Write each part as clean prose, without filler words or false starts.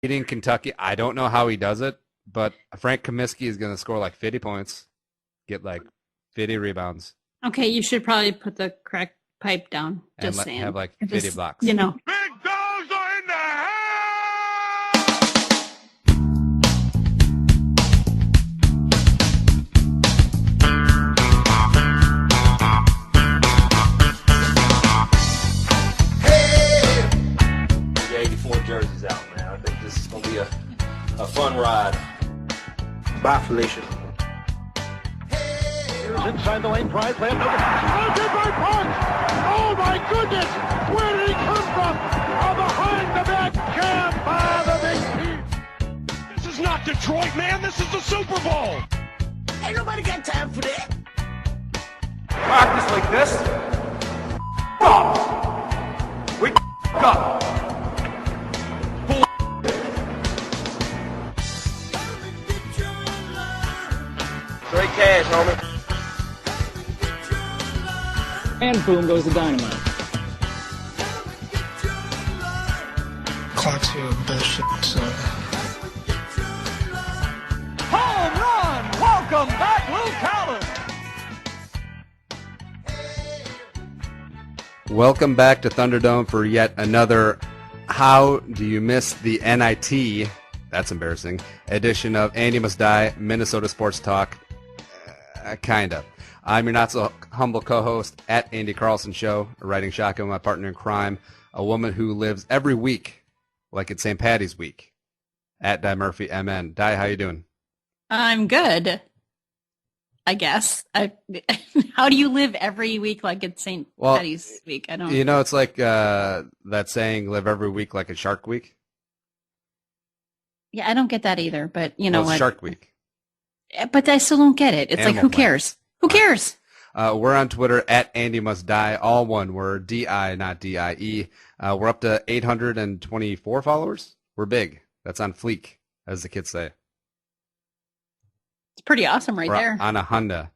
beating Kentucky. I don't know how he does it, but Frank Kaminsky is going to score like 50 points, get like 50 rebounds. Okay, you should probably put the crack pipe down. And Just saying. have like 50 blocks. You know. Big dogs are in the house! Hey! The 84 jersey's out, man. I think this is going to be a fun ride. Bye, Felicia. Inside the lane, tries left. Hunted by Punch! Oh my goodness! Where did he come from? Behind the back jam by the big team. This is not Detroit, man. This is the Super Bowl. Ain't nobody got time for that. Practice like this. Up. We up. Straight cash, homie. And boom goes the dynamite. Clarksville bullshit, so. Home run! Welcome back, Lou Collins. Welcome back to Thunderdome for yet another How Do You Miss the NIT? That's embarrassing. Edition of Andy Must Die, Minnesota Sports Talk. Kind of. I'm your not so humble co-host at Andy Carlson Show, riding shotgun with my partner in crime, a woman who lives every week like it's St. Patty's week, at Di Murphy MN. Di, how you doing? I'm good. I guess. How do you live every week like it's St. Patty's week? I don't. You know, it's like that saying, "Live every week like it's Shark Week." Yeah, I don't get that either. But you know it's what? Shark Week. But I still don't get it. It's Animal like, who Planet. cares? Who cares? We're on Twitter at Andy Must Die, all one word, D-I, not D-I-E. We're up to 824 followers. We're big. That's on fleek, as the kids say. It's pretty awesome right We're there. on a Honda.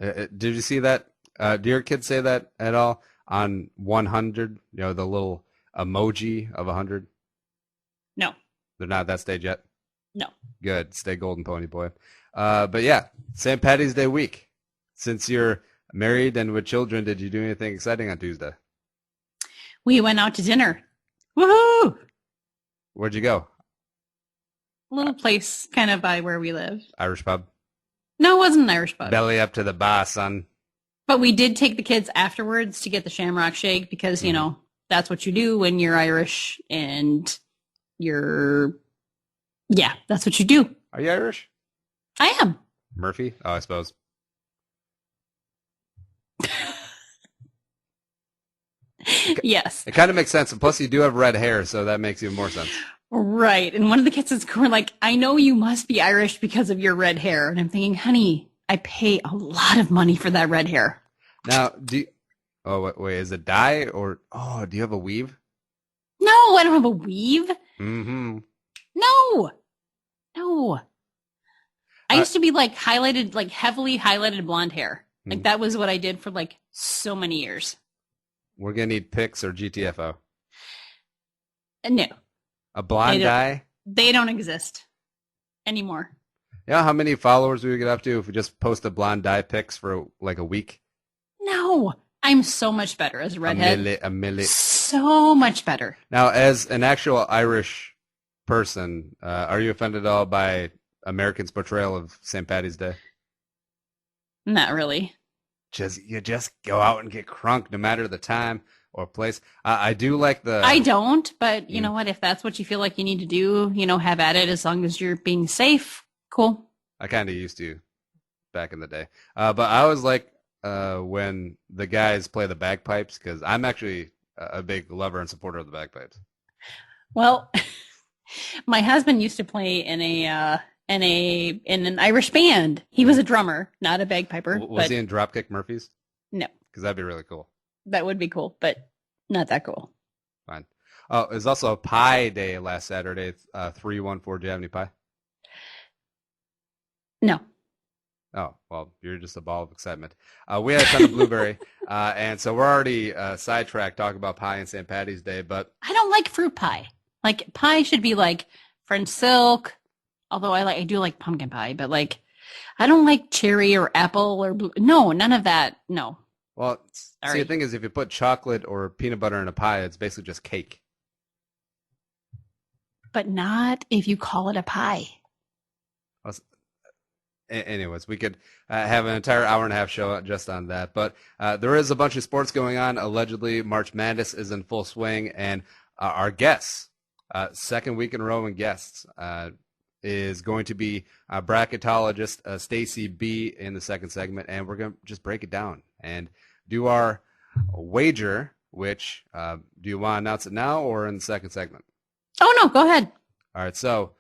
Did you see that? Do your kids say that at all? On 100, you know, the little emoji of 100? No. They're not at that stage yet? No. Good. Stay golden, pony boy. But yeah, St. Patty's Day week. Since you're married and with children, did you do anything exciting on Tuesday? We went out to dinner. Woohoo! Where'd you go? A little place kind of by where we live. Irish pub? No, it wasn't an Irish pub. Belly up to the bar, son. But we did take the kids afterwards to get the Shamrock Shake because, you know, that's what you do when you're Irish and yeah, that's what you do. Are you Irish? I am. Murphy? Oh, I suppose. Yes. It kind of makes sense. And plus, you do have red hair, so that makes even more sense. Right. And one of the kids is going like, I know you must be Irish because of your red hair. And I'm thinking, honey, I pay a lot of money for that red hair. Now, wait, is it dye or, do you have a weave? No, I don't have a weave. Mm-hmm. No. I used to be like highlighted, like heavily highlighted blonde hair. Like that was what I did for like so many years. We're going to need pics or GTFO. No. A blonde dye? They don't exist anymore. Yeah, how many followers we would get up to if we just post a blonde dye pics for like a week? No. I'm so much better as a redhead. A milli. So much better. Now, as an actual Irish person, are you offended at all by Americans' portrayal of St. Patty's Day? Not really. You just go out and get crunk no matter the time or place. I do like the... I don't, but you know what? If that's what you feel like you need to do, you know, have at it as long as you're being safe. Cool. I kind of used to back in the day. But I always like when the guys play the bagpipes because I'm actually a big lover and supporter of the bagpipes. Well, my husband used to play in an Irish band. He was a drummer, not a bagpiper. Was he in Dropkick Murphys? No. Because that'd be really cool. That would be cool, but not that cool. Fine. Oh, it was also a pie day last Saturday, 314. Do you have any pie? No. Oh, well, you're just a ball of excitement. We had a ton of blueberry, and so we're already sidetracked talking about pie and St. Patty's Day, but... I don't like fruit pie. Like pie should be like French silk, although I do like pumpkin pie, but like I don't like cherry or apple or blue. No, none of that. No. Well, Sorry. see, the thing is, if you put chocolate or peanut butter in a pie, it's basically just cake. But not if you call it a pie. Anyways, we could have an entire hour and a half show just on that. But there is a bunch of sports going on. Allegedly, March Madness is in full swing. And our guests, second week in a row in guests, is going to be bracketologist Stacey B in the second segment. And we're going to just break it down and do our wager, which do you want to announce it now or in the second segment? Oh, no, go ahead. All right, so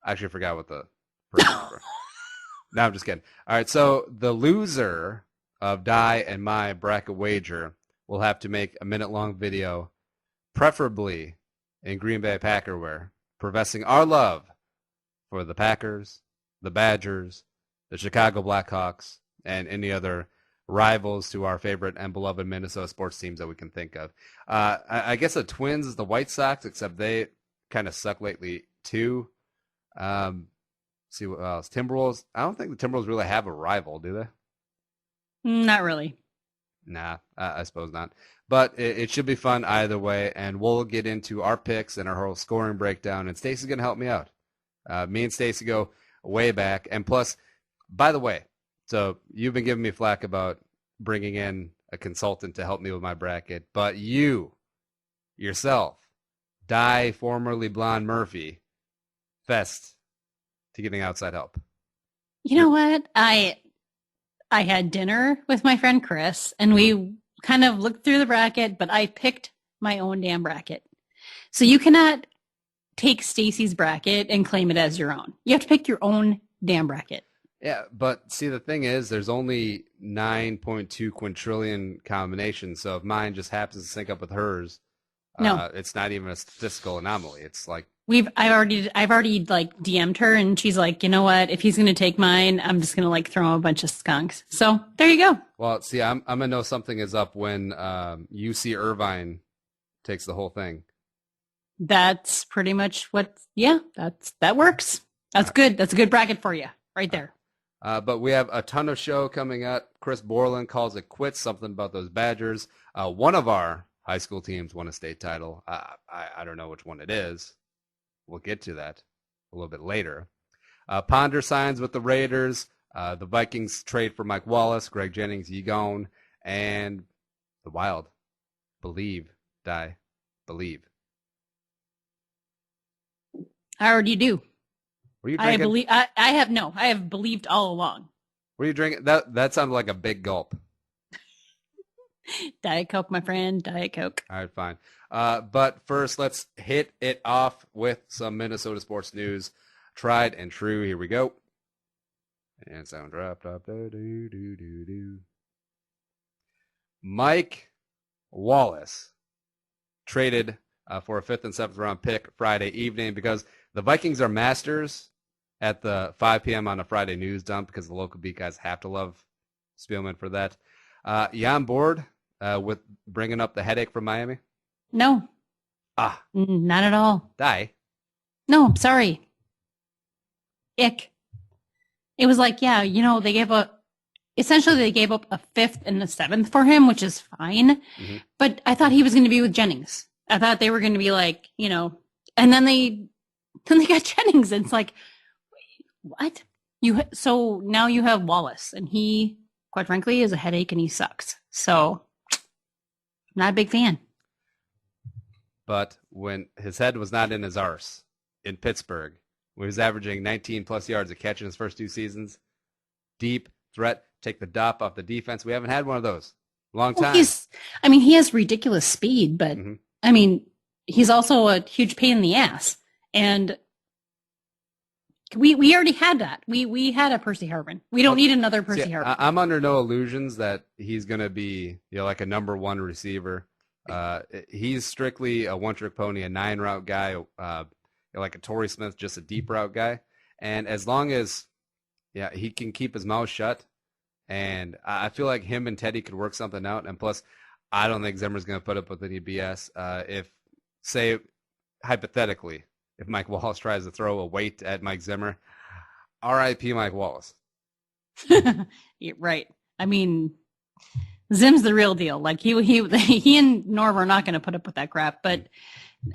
I actually forgot what the first number. No, I'm just kidding. All right, so the loser of Di and my bracket wager will have to make a minute-long video, preferably in Green Bay Packer wear, professing our love for the Packers, the Badgers, the Chicago Blackhawks, and any other rivals to our favorite and beloved Minnesota sports teams that we can think of. I guess the Twins is the White Sox, except they kind of suck lately too. See what else. Timberwolves. I don't think the Timberwolves really have a rival, do they? Not really. Nah, I suppose not. But it should be fun either way, and we'll get into our picks and our whole scoring breakdown, and Stacey's going to help me out. Me and Stacey go way back, and plus, by the way, so you've been giving me flack about bringing in a consultant to help me with my bracket, but you, yourself, Di, formerly Blonde Murphy, fest to getting outside help. You know what? I had dinner with my friend Chris, and we kind of looked through the bracket, but I picked my own damn bracket. So you cannot take Stacey's bracket and claim it as your own. You have to pick your own damn bracket. Yeah, but see, the thing is, there's only 9.2 quintillion combinations, so if mine just happens to sync up with hers, no, it's not even a statistical anomaly. It's like I've already like DM'd her, and she's like, you know what? If he's gonna take mine, I'm just gonna like throw him a bunch of skunks. So there you go. Well, see, I'm gonna know something is up when UC Irvine takes the whole thing. That's pretty much what. Yeah, that works. That's good. That's a good bracket for you, right there. But we have a ton of show coming up. Chris Borland calls it quits. Something about those Badgers. One of our high school teams won a state title. I don't know which one it is. We'll get to that a little bit later. Ponder signs with the Raiders. The Vikings trade for Mike Wallace, Greg Jennings, Yee Gon, and the Wild. Believe, die, believe. I already do. Were you drinking? I have believed all along. Were you drinking? That sounded like a big gulp. Diet Coke, my friend. Diet Coke. All right, fine. But first, let's hit it off with some Minnesota sports news. Tried and true. Here we go. And sound drop. Mike Wallace traded for a 5th and 7th round pick Friday evening because the Vikings are masters at the 5 p.m. on a Friday news dump because the local beat guys have to love Spielman for that. You on board with bringing up the headache from Miami? No. Not at all. Die. No, I'm sorry. Ick. It was like, yeah, they gave up a 5th and a 7th for him, which is fine. Mm-hmm. But I thought he was going to be with Jennings. I thought they were going to be like, and then they got Jennings, and it's like, wait, what? So now you have Wallace, and he, quite frankly, is a headache, and he sucks. So, not a big fan. But when his head was not in his arse in Pittsburgh, when he was averaging 19-plus yards a catch in his first 2 seasons, deep threat, take the dop off the defense. We haven't had one of those. Long time. He has ridiculous speed, but, he's also a huge pain in the ass. And we already had that. We had a Percy Harvin. We don't need another Percy Harvin. I'm under no illusions that he's going to be like a number 1 receiver. He's strictly a one-trick pony, a 9-route guy, like a Torrey Smith, just a deep route guy. And as long as he can keep his mouth shut, and I feel like him and Teddy could work something out. And plus, I don't think Zimmer's going to put up with any BS. If, say, hypothetically, if Mike Wallace tries to throw a weight at Mike Zimmer, R.I.P. Mike Wallace. You're right. I mean, Zim's the real deal. Like he and Norv are not going to put up with that crap. But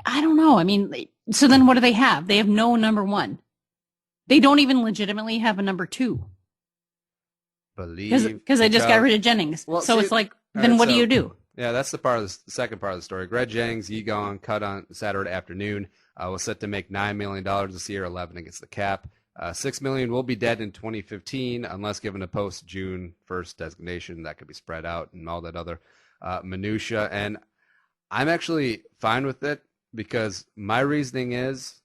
I don't know. I mean, so then what do they have? They have no number one. They don't even legitimately have a number two. Because they just got rid of Jennings. Well, so it's like, then what do you do? Yeah, that's the second part of the story. Greg Jennings, Yee Gon, cut on Saturday afternoon. Was set to make $9 million this year, 11 against the cap. $6 million will be dead in 2015 unless given a post-June 1st designation that could be spread out and all that other minutia. And I'm actually fine with it because my reasoning is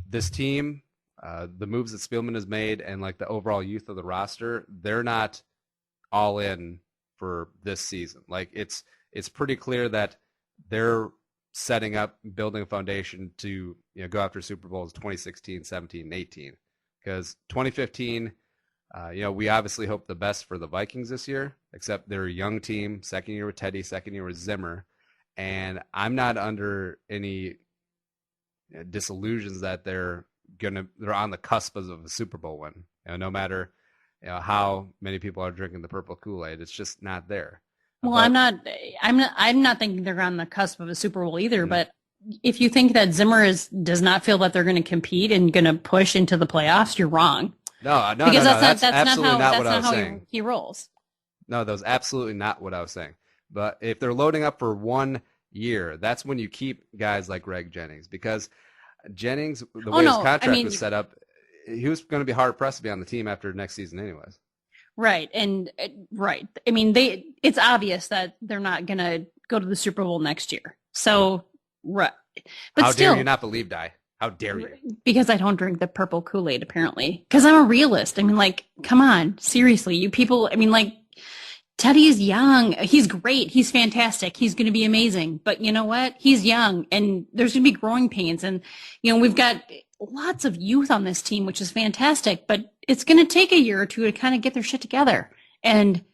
this team, the moves that Spielman has made and like the overall youth of the roster, they're not all in for this season. Like it's pretty clear that they're setting up, building a foundation to go after Super Bowls 2016, 17, and 18. Because 2015, we obviously hope the best for the Vikings this year, except they're a young team, second year with Teddy, second year with Zimmer, and I'm not under any disillusions that they're on the cusp of a Super Bowl win. No matter how many people are drinking the purple Kool-Aid, it's just not there. Well, but, I'm not thinking they're on the cusp of a Super Bowl either, but if you think that Zimmer does not feel that they're going to compete and going to push into the playoffs, you're wrong. No, because that's absolutely not what I was saying. He rolls. No, that was absolutely not what I was saying. But if they're loading up for 1 year, that's when you keep guys like Greg Jennings, because Jennings, the way his contract was set up, he was going to be hard pressed to be on the team after next season, anyways. Right, and right. I mean, it's obvious that they're not going to go to the Super Bowl next year. So. Right. But how still, dare you not believe, Di? How dare you? Because I don't drink the purple Kool-Aid, apparently. Because I'm a realist. I mean, like, come on. Seriously, you people, I mean, like, Teddy is young. He's great. He's fantastic. He's going to be amazing. But you know what? He's young, and there's going to be growing pains. And, we've got lots of youth on this team, which is fantastic. But it's going to take a year or two to kind of get their shit together. And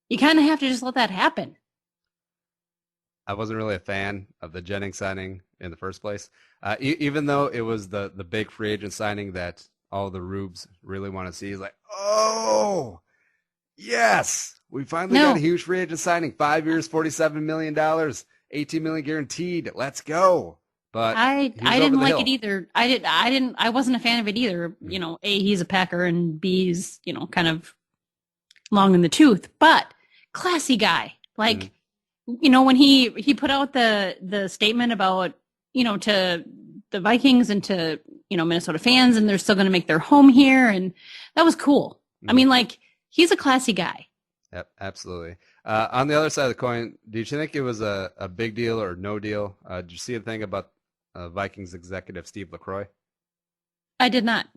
you kind of have to just let that happen. I wasn't really a fan of the Jennings signing in the first place, even though it was the big free agent signing that all the rubes really want to see. Is like, oh, yes, we finally got a huge free agent signing. 5 years, $47 million, $18 million guaranteed. Let's go. But I didn't like it either. I wasn't a fan of it either. A, he's a Packer, and B, he's kind of long in the tooth, but classy guy. Like. When he put out the statement about, to the Vikings and to, Minnesota fans, and they're still going to make their home here. And that was cool. I mean, like, he's a classy guy. Yep, absolutely. On the other side of the coin, do you think it was a big deal or no deal? Did you see a thing about Vikings executive Steve LaCroix? I did not.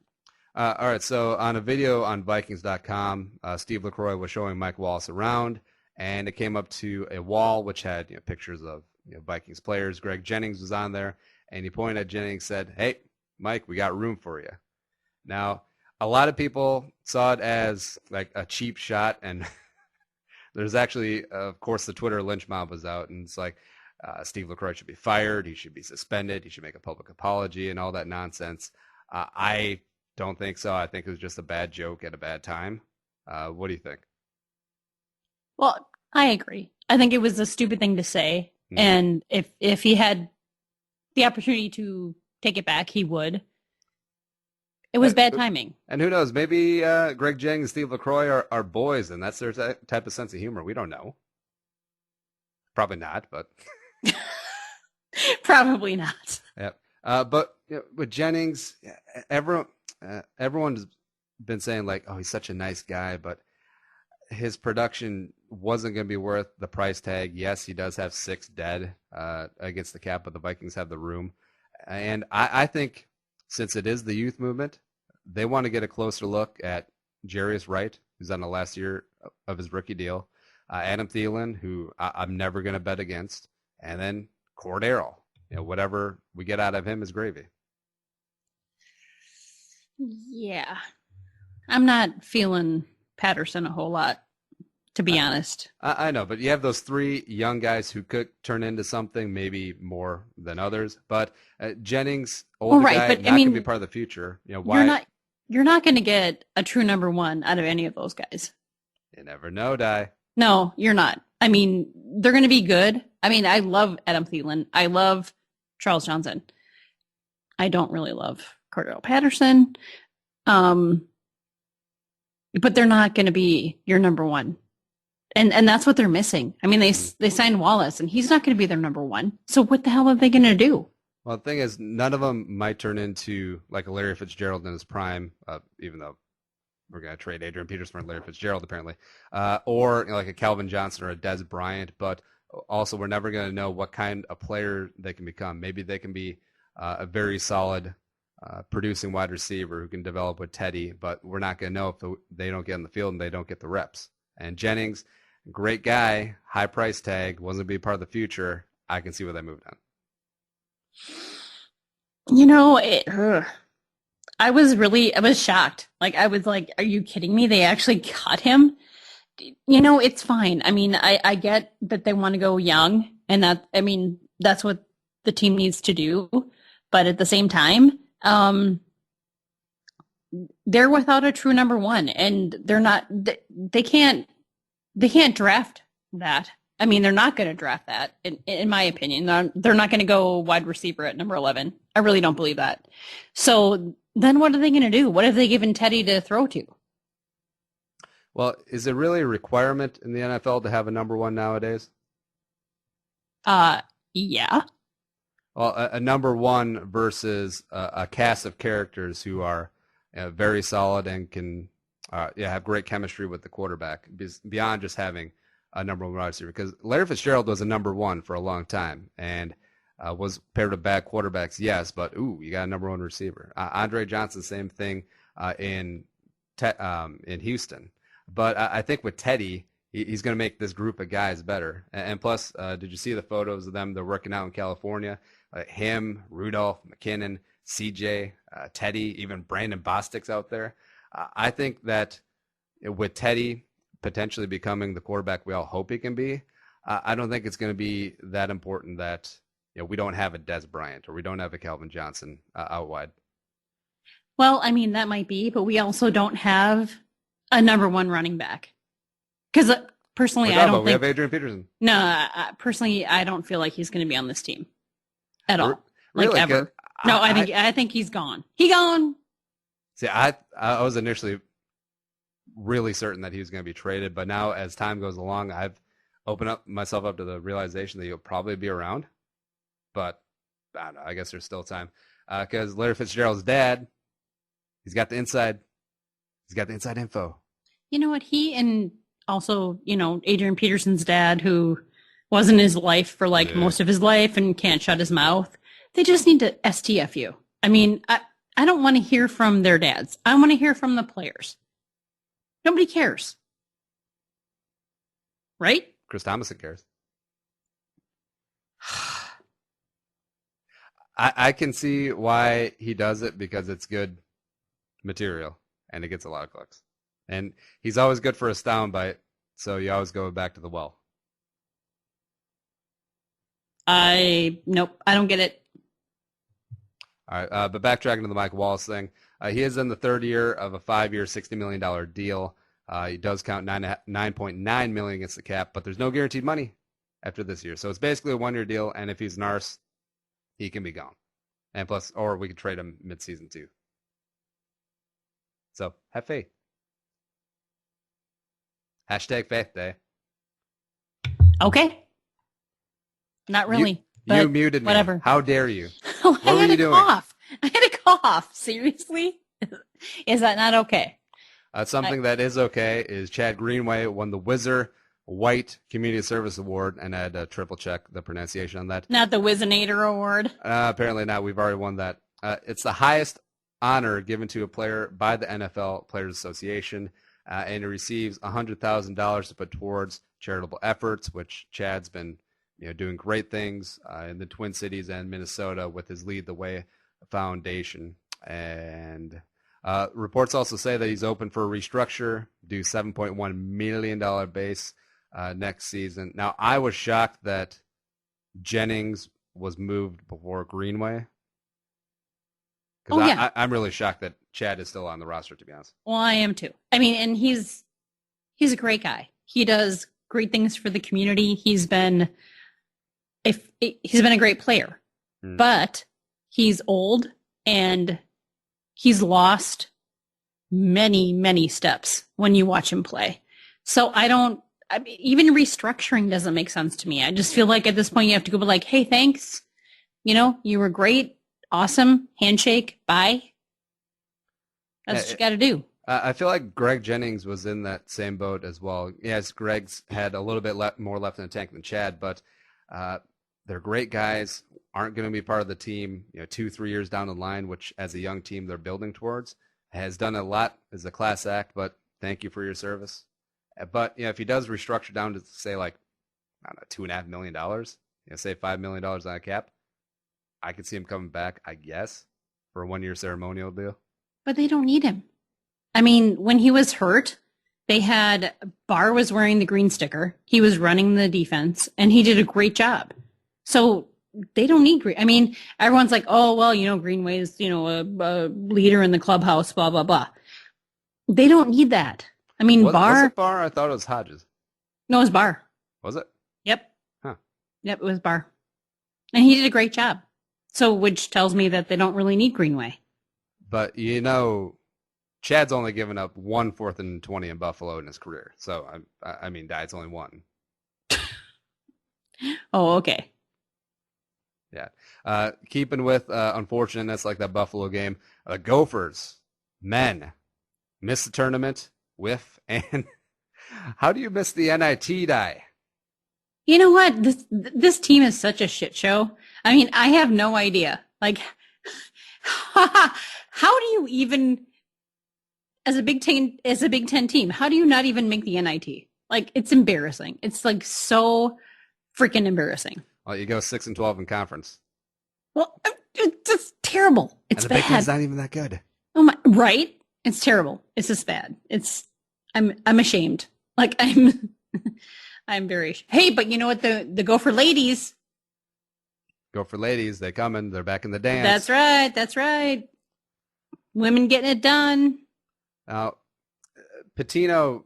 All right. So on a video on Vikings.com, Steve LaCroix was showing Mike Wallace around. And it came up to a wall which had pictures of Vikings players. Greg Jennings was on there, and he pointed at Jennings and said, "Hey, Mike, we got room for you." Now, a lot of people saw it as like a cheap shot, and there's actually, of course, the Twitter lynch mob was out, and it's like Steve LaCroix should be fired, he should be suspended, he should make a public apology, and all that nonsense. I don't think so. I think it was just a bad joke at a bad time. What do you think? Well, I agree. I think it was a stupid thing to say. And if he had the opportunity to take it back, he would. It was bad timing. And who knows? Maybe Greg Jennings and Steve LaCroix are boys, and that's their type of sense of humor. We don't know. Probably not, but. Probably not. Yep. But with Jennings, everyone's been saying, like, oh, he's such a nice guy, but his production wasn't going to be worth the price tag. Yes, he does have 6 dead against the cap, but the Vikings have the room. And I think since it is the youth movement, they want to get a closer look at Jarius Wright, who's on the last year of his rookie deal, Adam Thielen, who I'm never going to bet against, and then Cordero. Whatever we get out of him is gravy. Yeah. I'm not feeling Patterson a whole lot, to be honest. I know, but you have those 3 young guys who could turn into something, maybe more than others. But Jennings, older guy, but, not going to be part of the future. You know, why? You're not going to get a true number 1 out of any of those guys. You never know, Di. No, you're not. I mean, they're going to be good. I mean, I love Adam Thielen. I love Charles Johnson. I don't really love Cordell Patterson. But they're not going to be your number 1. And that's what they're missing. I mean, they signed Wallace, and he's not going to be their number 1. So what the hell are they going to do? Well, the thing is, none of them might turn into like a Larry Fitzgerald in his prime, even though we're going to trade Adrian Peterson for Larry Fitzgerald, apparently, or like a Calvin Johnson or a Des Bryant. But also, we're never going to know what kind of player they can become. Maybe they can be a very solid producing wide receiver who can develop with Teddy, but we're not going to know if they don't get on the field and they don't get the reps. And Jennings, great guy, high price tag, wasn't going to be part of the future. I can see where they moved on. You know, I was shocked. Like, I was like, are you kidding me? They actually cut him? You know, it's fine. I mean, I get that they want to go young, and that's what the team needs to do. But at the same time, they're without a true number 1, and they can't draft that. I mean, they're not going to draft that, in my opinion. They're not going to go wide receiver at number 11. I really don't believe that. So then what are they going to do? What have they given Teddy to throw to? Well, is it really a requirement in the NFL to have a number 1 nowadays? Yeah. Well, a number 1 versus a cast of characters who are very solid and can have great chemistry with the quarterback beyond just having a number 1 wide receiver. Because Larry Fitzgerald was a number 1 for a long time and was paired with bad quarterbacks, yes, but you got a number 1 receiver. Andre Johnson, same thing in Houston. But I think with Teddy, he's going to make this group of guys better. And plus, did you see the photos of them? They're working out in California. Him, Rudolph, McKinnon, CJ, Teddy, even Brandon Bostic's out there. I think that with Teddy potentially becoming the quarterback we all hope he can be, I don't think it's going to be that important that we don't have a Des Bryant or we don't have a Calvin Johnson out wide. Well, I mean, that might be, but we also don't have a number 1 running back. Because personally, I don't think... We have Adrian Peterson. No, personally, I don't feel like he's going to be on this team at all. Really? Ever. No, I think he's gone. He gone. See, I was initially really certain that he was going to be traded, but now as time goes along, I've opened myself up to the realization that he'll probably be around. But I don't know. I guess there's still time because Larry Fitzgerald's dad, he's got the inside info. You know what? He and also, Adrian Peterson's dad, who was in his life for most of his life and can't shut his mouth. They just need to STFU. I mean, I don't want to hear from their dads. I want to hear from the players. Nobody cares. Right? Chris Thomason cares. I can see why he does it because it's good material and it gets a lot of clicks. And he's always good for a soundbite, so you always go back to the well. Nope, I don't get it. All right, but backtracking to the Mike Wallace thing, he is in the 3rd year of a 5-year, $60 million deal. He does count $9.9 million against the cap, but there's no guaranteed money after this year. So it's basically a 1-year deal, and if he's an arse, he can be gone. And plus, or we could trade him mid-season too. So have faith. Hashtag faith day. Okay. Not really. You muted me. Whatever. How dare you? What were you doing? Cough. I had a cough. Seriously? Is that not okay? Something that is okay is Chad Greenway won the Whizzer White Community Service Award, and I had to triple check the pronunciation on that. Not the Whizzinator Award? Apparently not. We've already won that. It's the highest honor given to a player by the NFL Players Association, and he receives $100,000 to put towards charitable efforts, which Chad's been doing great things in the Twin Cities and Minnesota with his Lead the Way Foundation. And Reports also say that he's open for a restructure, due $7.1 million base next season. Now, I was shocked that Jennings was moved before Greenway. Because I'm really shocked that Chad is still on the roster, to be honest. Well, I am too. I mean, and he's a great guy. He does great things for the community. He's been a great player, but he's old and he's lost many, many steps when you watch him play. So even restructuring doesn't make sense to me. I just feel like at this point you have to go like, hey, thanks. You were great. Awesome. Handshake. Bye. That's what you got to do. I feel like Greg Jennings was in that same boat as well. Yes, Greg's had a little bit more left in the tank than Chad, but they're great guys, aren't going to be part of the team 2-3 years down the line, which as a young team they're building towards. Has done a lot as a class act, but thank you for your service. But if he does restructure down to say like, I don't know, $2.5 million, say $5 million on a cap, I could see him coming back, I guess, for a 1-year ceremonial deal. But they don't need him. I mean, when he was hurt, they had Barr was wearing the green sticker. He was running the defense, and he did a great job. So they don't need Green. I mean, everyone's like, oh, well, Greenway's, a leader in the clubhouse, blah, blah, blah. They don't need that. I mean, Barr. Was it Barr? I thought it was Hodges. No, it was Barr. Was it? Yep. Huh. Yep, it was Barr. And he did a great job. So, which tells me that they don't really need Greenway. But, Chad's only given up 1 4th and 20 in Buffalo in his career. So, I mean, it's only one. Oh, okay. Yeah. Keeping with unfortunateness like that Buffalo game, the Gophers men missed the tournament and how do you miss the NIT die? You know what? This team is such a shit show. I mean, I have no idea. Like, how do you even, as a Big Ten team, how do you not even make the NIT? Like, it's embarrassing. It's like so freaking embarrassing. Well, you go 6-12 in conference. Well, it's terrible. It's and the bad. Big Ten's not even that good. Oh my! Right? It's terrible. It's just bad. I'm ashamed. Like I'm very. Hey, but you know what? The Gopher ladies. Gopher ladies, they coming. They're back in the dance. That's right. Women getting it done. Now, Pitino,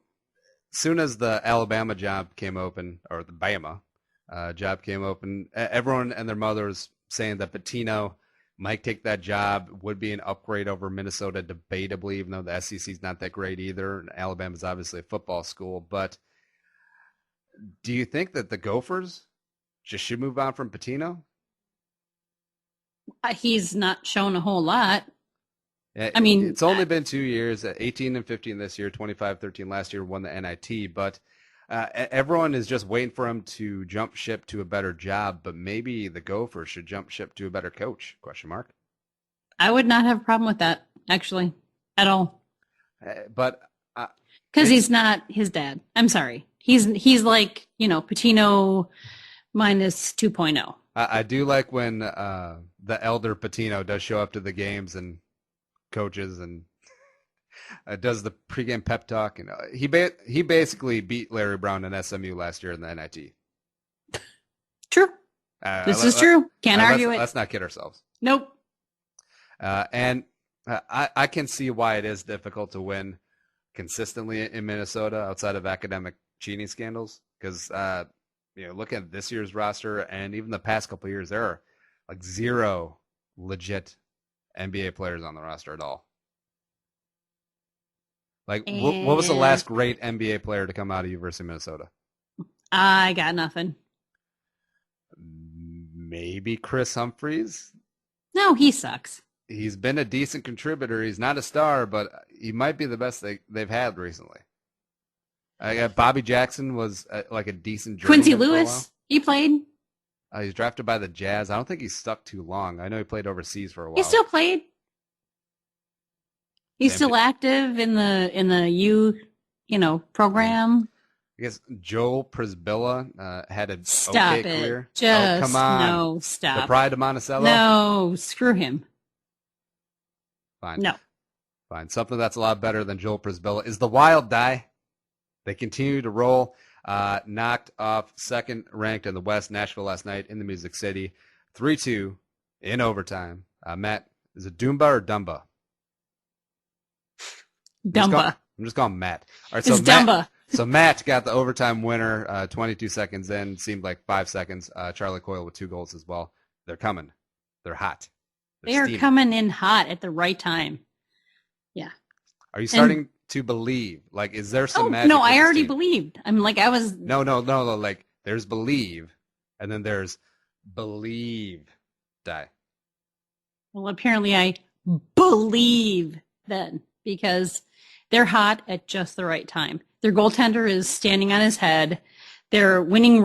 soon as the Alabama job came open, or the Bama job came open, everyone and their mothers saying that Pitino might take that job, would be an upgrade over Minnesota, debatably, even though the SEC's not that great either. And Alabama's obviously a football school. But do you think that the Gophers just should move on from Pitino? He's not shown a whole lot. I mean, it's only been 2 years, 18-15 this year, 25-13 last year, won the NIT, but everyone is just waiting for him to jump ship to a better job, but maybe the Gophers should jump ship to a better coach, ? I would not have a problem with that, actually, at all. But because he's not his dad. I'm sorry. He's like, Pitino minus 2.0. I do like when the elder Pitino does show up to the games and coaches and does the pregame pep talk. And he basically beat Larry Brown and SMU last year in the NIT. True. This is true. Can't argue it. Let's not kid ourselves. Nope. And I can see why it is difficult to win consistently in Minnesota outside of academic cheating scandals. Because, look at this year's roster and even the past couple of years, there are like 0 legit NBA players on the roster at all. Like, what was the last great NBA player to come out of University of Minnesota? I got nothing. Maybe Chris Humphries? No, he sucks. He's been a decent contributor. He's not a star, but he might be the best they've had recently. Bobby Jackson was like a decent journeyman. Quincy Lewis, he played. He's drafted by the Jazz. I don't think he's stuck too long. I know he played overseas for a while. He still played. He's still active in the U, program. I guess Joel Prisbilla had a stop okay it. career. Just come on. No, stop. The Pride of Monticello? No, screw him. Fine. No. Fine. Something that's a lot better than Joel Prisbilla is the Wild die. They continue to roll. Knocked off second ranked in the West, Nashville last night in the Music City. 3-2 in overtime. Matt, is it Dumba or Dumba? Dumba. I'm just calling Matt. All right, It's Dumba. So Matt got the overtime winner 22 seconds in. Seemed like 5 seconds. Charlie Coyle with 2 goals as well. They're coming. They're hot. They are steaming. coming in hot at the right time. Yeah. Are you starting to believe? Like, is there some magic? No, with I this already team? believed. I'm like, I was. No. Like, there's believe, and then there's believe die. Well, apparently I believe then because they're hot at just the right time. Their goaltender is standing on his head. They're winning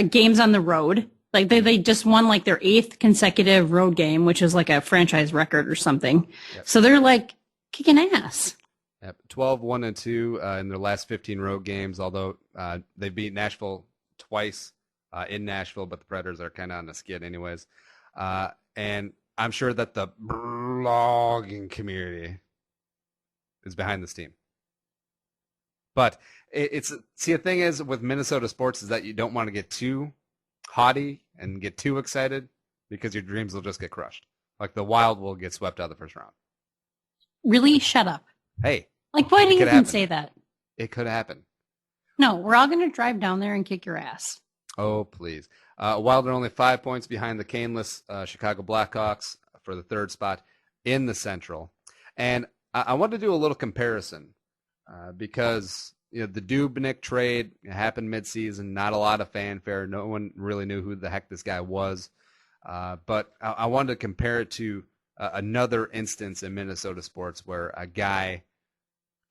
games on the road. Like they just won like their 8th consecutive road game, which is like a franchise record or something. Yep. So they're like kicking ass. Yep. 12-1-2 in their last 15 road games, although they beat Nashville twice in Nashville, but the Predators are kind of on the skid anyways. And I'm sure that the blogging community is behind this team. But the thing is with Minnesota sports is that you don't want to get too haughty and get too excited because your dreams will just get crushed. Like the Wild will get swept out of the first round. Really? Shut up. Hey. Like, why do you could even happen. say that? It could happen. No, we're all going to drive down there and kick your ass. Oh, please. Wild are only 5 points behind the caneless Chicago Blackhawks for the 3rd spot in the Central. And I want to do a little comparison because the Dubnyk trade happened midseason. Not a lot of fanfare. No one really knew who the heck this guy was. But I wanted to compare it to another instance in Minnesota sports where a guy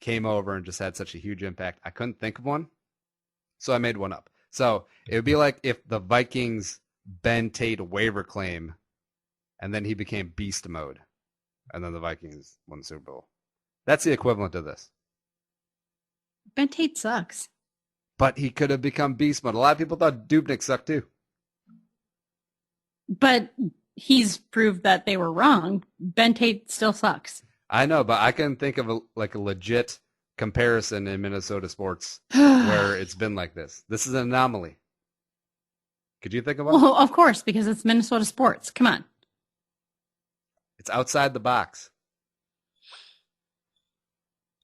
came over and just had such a huge impact. I couldn't think of one, so I made one up. So it would be like if the Vikings Ben Tate waiver claim, and then he became beast mode, and then the Vikings won the Super Bowl. That's the equivalent of this. Ben Tate sucks. But he could have become beast mode. A lot of people thought Dubnyk sucked too. But he's proved that they were wrong. Ben Tate still sucks. I know, but I can think of a legit comparison in Minnesota sports where it's been like this. This is an anomaly. Could you think of one? Well, of course, because it's Minnesota sports. Come on. It's outside the box.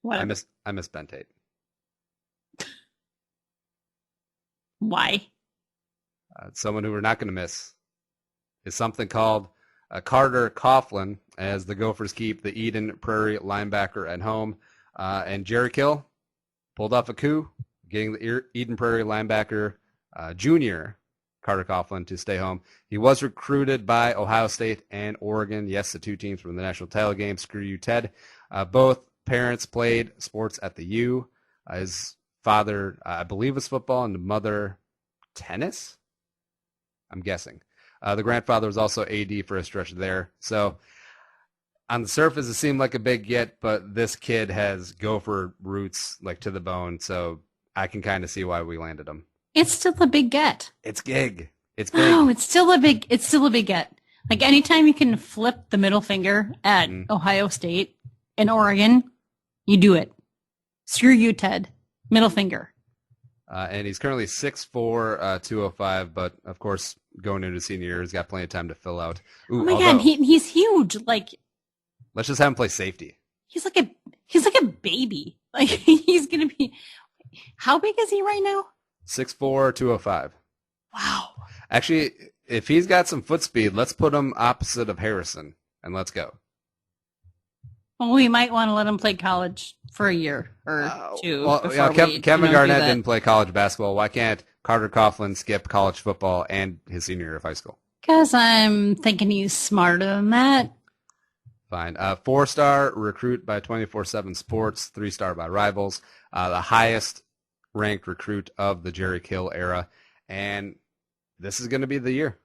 Whatever. I miss Ben Tate. Why? Someone who we're not going to miss is something called Carter Coughlin, as the Gophers keep the Eden Prairie linebacker at home. And Jerry Kill pulled off a coup, getting the Eden Prairie linebacker junior Carter Coughlin to stay home. He was recruited by Ohio State and Oregon. Yes, the 2 teams from the national title game. Screw you, Ted. Both parents played sports at the U. His father, I believe, was football, and the mother, tennis? I'm guessing. The grandfather was also AD for a stretch there. So on the surface, it seemed like a big get, but this kid has Gopher roots like to the bone. So I can kind of see why we landed him. It's still a big get. It's gig. It's big. Oh, it's still a big get. Like anytime you can flip the middle finger at Ohio State and Oregon, you do it. Screw you, Ted. Middle finger. And he's currently 6'4", 205, but of course, going into senior year, he's got plenty of time to fill out. Ooh, Oh my God, he's huge. Like, let's just have him play safety. he's like a baby. Like he's gonna be. How big is he right now? 6'4", 205. Wow. Actually, if he's got some foot speed, let's put him opposite of Harrison, and let's go. Well, we might want to let him play college for a year or two. Well, yeah, Kevin Garnett didn't play college basketball. Why can't Carter Coughlin skip college football and his senior year of high school? Because I'm thinking he's smarter than that. Fine. 4-star recruit by 24/7 Sports, 3-star by Rivals, the highest ranked recruit of the Jerry Kill era. And this is going to be the year.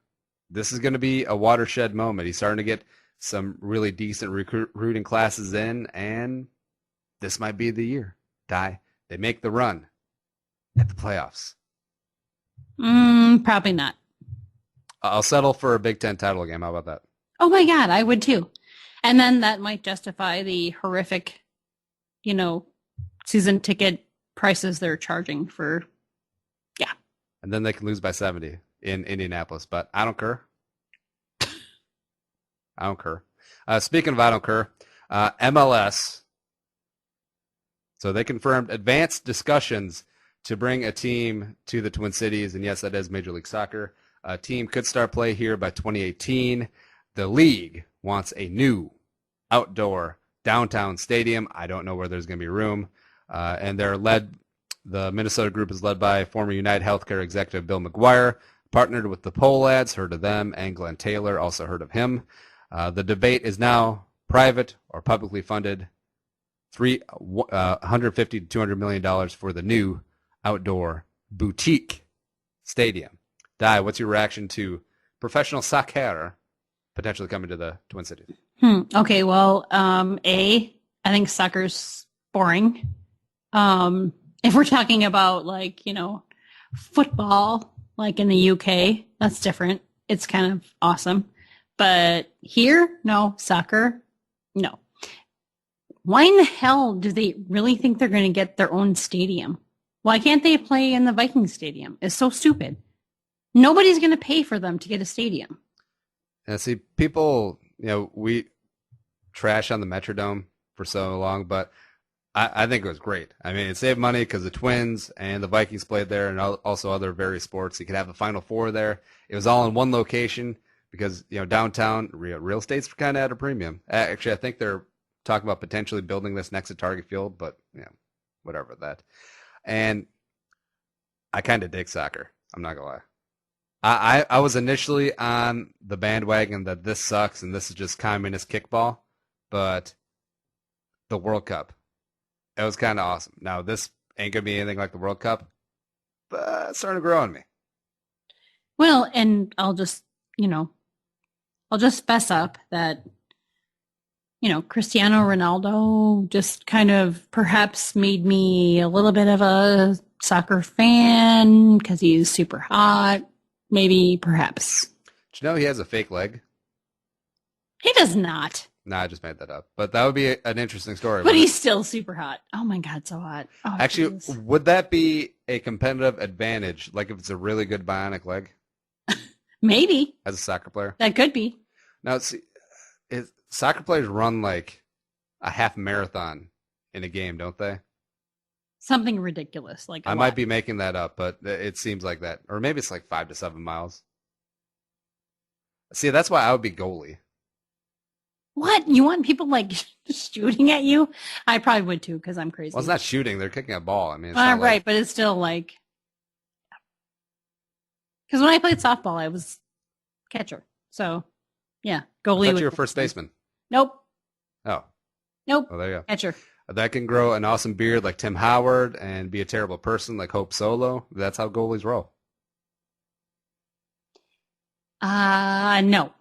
This is going to be a watershed moment. He's starting to get some really decent recruiting classes in, and this might be the year. They make the run at the playoffs. Probably not. I'll settle for a Big Ten title game. How about that? Oh my God, I would too. And then that might justify the horrific season ticket prices they're charging for. Yeah. And then they can lose by 70 in Indianapolis, but I don't care. I don't care. Speaking of I don't care, MLS. So they confirmed advanced discussions to bring a team to the Twin Cities, and yes, that is Major League Soccer. A team could start play here by 2018. The league wants a new outdoor downtown stadium. I don't know where there's going to be room. And the Minnesota group is led by former United Healthcare executive Bill McGuire, partnered with the Pole Lads, heard of them, and Glenn Taylor, also heard of him. The debate is now private or publicly funded. $150 to $200 million for the new outdoor boutique stadium. Di, what's your reaction to professional soccer potentially coming to the Twin Cities? Okay, well, I think soccer's boring. If we're talking about football, like in the UK, that's different. It's kind of awesome. But here, no, soccer, no. Why in the hell do they really think they're going to get their own stadium? Why can't they play in the Vikings stadium? It's so stupid. Nobody's going to pay for them to get a stadium. And see, people, we trash on the Metrodome for so long, but I think it was great. I mean, it saved money because the Twins and the Vikings played there, and also other various sports. You could have the Final Four there. It was all in one location because, downtown real estate's kind of at a premium. Actually, I think they're talking about potentially building this next to Target Field, but whatever that. And I kind of dig soccer. I'm not gonna lie. I was initially on the bandwagon that this sucks and this is just communist kickball, but the World Cup, it was kind of awesome. Now this ain't gonna be anything like the World Cup, but it's starting to grow on me. Well, and I'll just fess up that Cristiano Ronaldo just kind of perhaps made me a little bit of a soccer fan because he's super hot. Maybe, perhaps. Did you know he has a fake leg? He does not. Nah, I just made that up. But that would be an interesting story. But he's still super hot. Oh my God, so hot. Oh, actually, geez. Would that be a competitive advantage? Like if it's a really good bionic leg? Maybe. As a soccer player? That could be. Now, see, soccer players run like a half marathon in a game, don't they? Something ridiculous. I might be making that up, but it seems like that. Or maybe it's like 5 to 7 miles. See, that's why I would be goalie. What? You want people shooting at you? I probably would too because I'm crazy. Well, it's not shooting. They're kicking a ball. I mean, it's right, but it's still because when I played softball, I was catcher. So, yeah, goalie. I thought you were first baseman. Nope. Oh. Nope. Oh, there you go. Catcher. That can grow an awesome beard like Tim Howard and be a terrible person like Hope Solo. That's how goalies roll. No.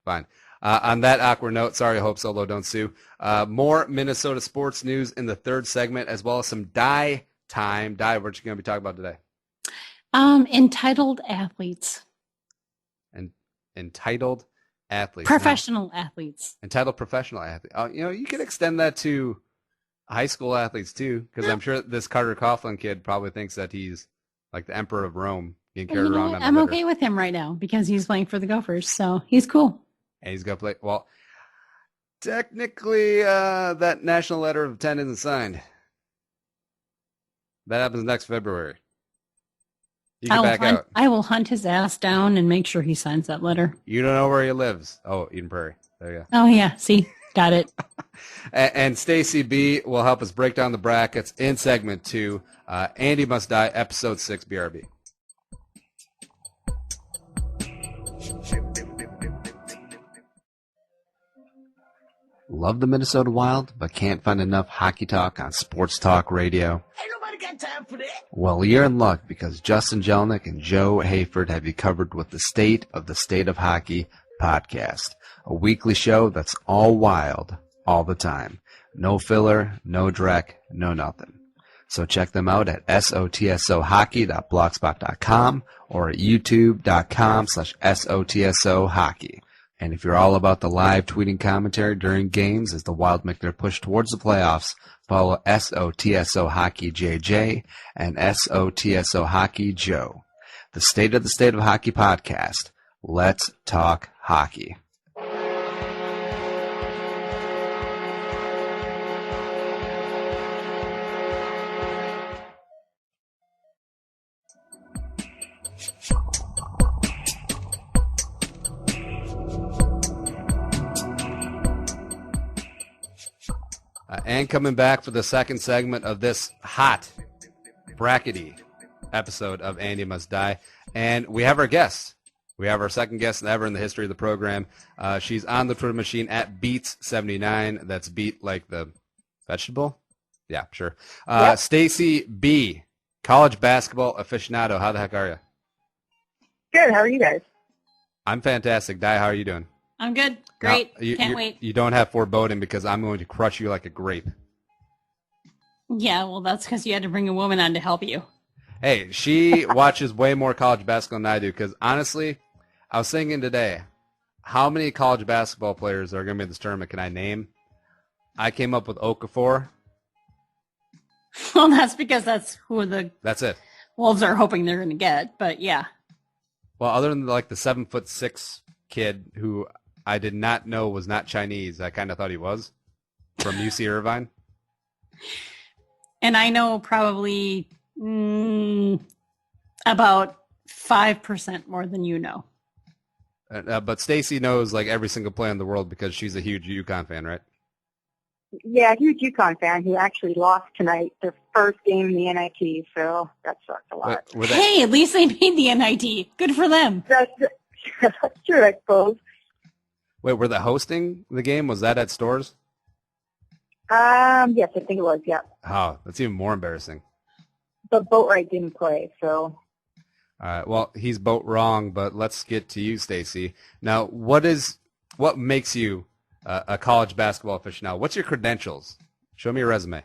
Fine. On that awkward note, sorry, Hope Solo, don't sue. More Minnesota sports news in the third segment, as well as some die time. Die, what you going to be talking about today? Entitled athletes. And entitled athletes. Professional athletes. Entitled professional athletes. You could extend that to high school athletes too, because I'm sure this Carter Coughlin kid probably thinks that he's like the emperor of Rome, being carried around on a I'm litter. okay with him right now because he's playing for the Gophers, so he's cool. And he's going to play. Well, technically, that national letter of intent isn't signed. That happens next February. You can back out. I will hunt his ass down and make sure he signs that letter. You don't know where he lives. Oh, Eden Prairie. There you go. Oh, yeah. See? Got it. And Stacey B will help us break down the brackets in segment 2. Andy Must Die, episode 6, BRB. Love the Minnesota Wild, but can't find enough hockey talk on Sports Talk Radio? Ain't nobody got time for that. Well, you're in luck because Justin Jelnick and Joe Hayford have you covered with the State of Hockey podcast, a weekly show that's all wild all the time. No filler, no dreck, no nothing. So check them out at sotsohockey.blogspot.com or at youtube.com/sotsohockey. And if you're all about the live tweeting commentary during games as the Wild make their push towards the playoffs, follow SOTSO Hockey JJ and SOTSO Hockey Joe. The State of Hockey podcast. Let's talk hockey. And coming back for the second segment of this hot, brackety episode of Andy Must Die. And we have our guest. We have our second guest ever in the history of the program. She's on the Twitter machine at Beats79. That's beat like the vegetable? Yeah, sure. Yep. Stacey B, college basketball aficionado. How the heck are you? Good. How are you guys? I'm fantastic. Di, how are you doing? I'm good. Great. Now, Can't wait. You don't have foreboding because I'm going to crush you like a grape. Yeah, well, that's because you had to bring a woman on to help you. Hey, she watches way more college basketball than I do because, honestly, I was thinking today, how many college basketball players are going to be in this tournament can I name? I came up with Okafor. Well, that's because that's who the That's it. Wolves are hoping they're going to get, but yeah. Well, other than like the 7'6" kid who I did not know was not Chinese, I kind of thought he was, from UC Irvine. And I know probably about 5% more than you know. But Stacey knows like every single player in the world because she's a huge UConn fan, right? Yeah, huge UConn fan who actually lost tonight, their first game in the NIT, so that sucked a lot. Hey, at least they made the NIT. Good for them. That's true, I suppose. Wait, were they hosting the game? Was that at Stores? Yes, I think it was, yeah. Oh, that's even more embarrassing. But Boatwright didn't play, so. All right, well, he's boat wrong, but let's get to you, Stacey. Now, what makes you a college basketball aficionado? What's your credentials? Show me your resume.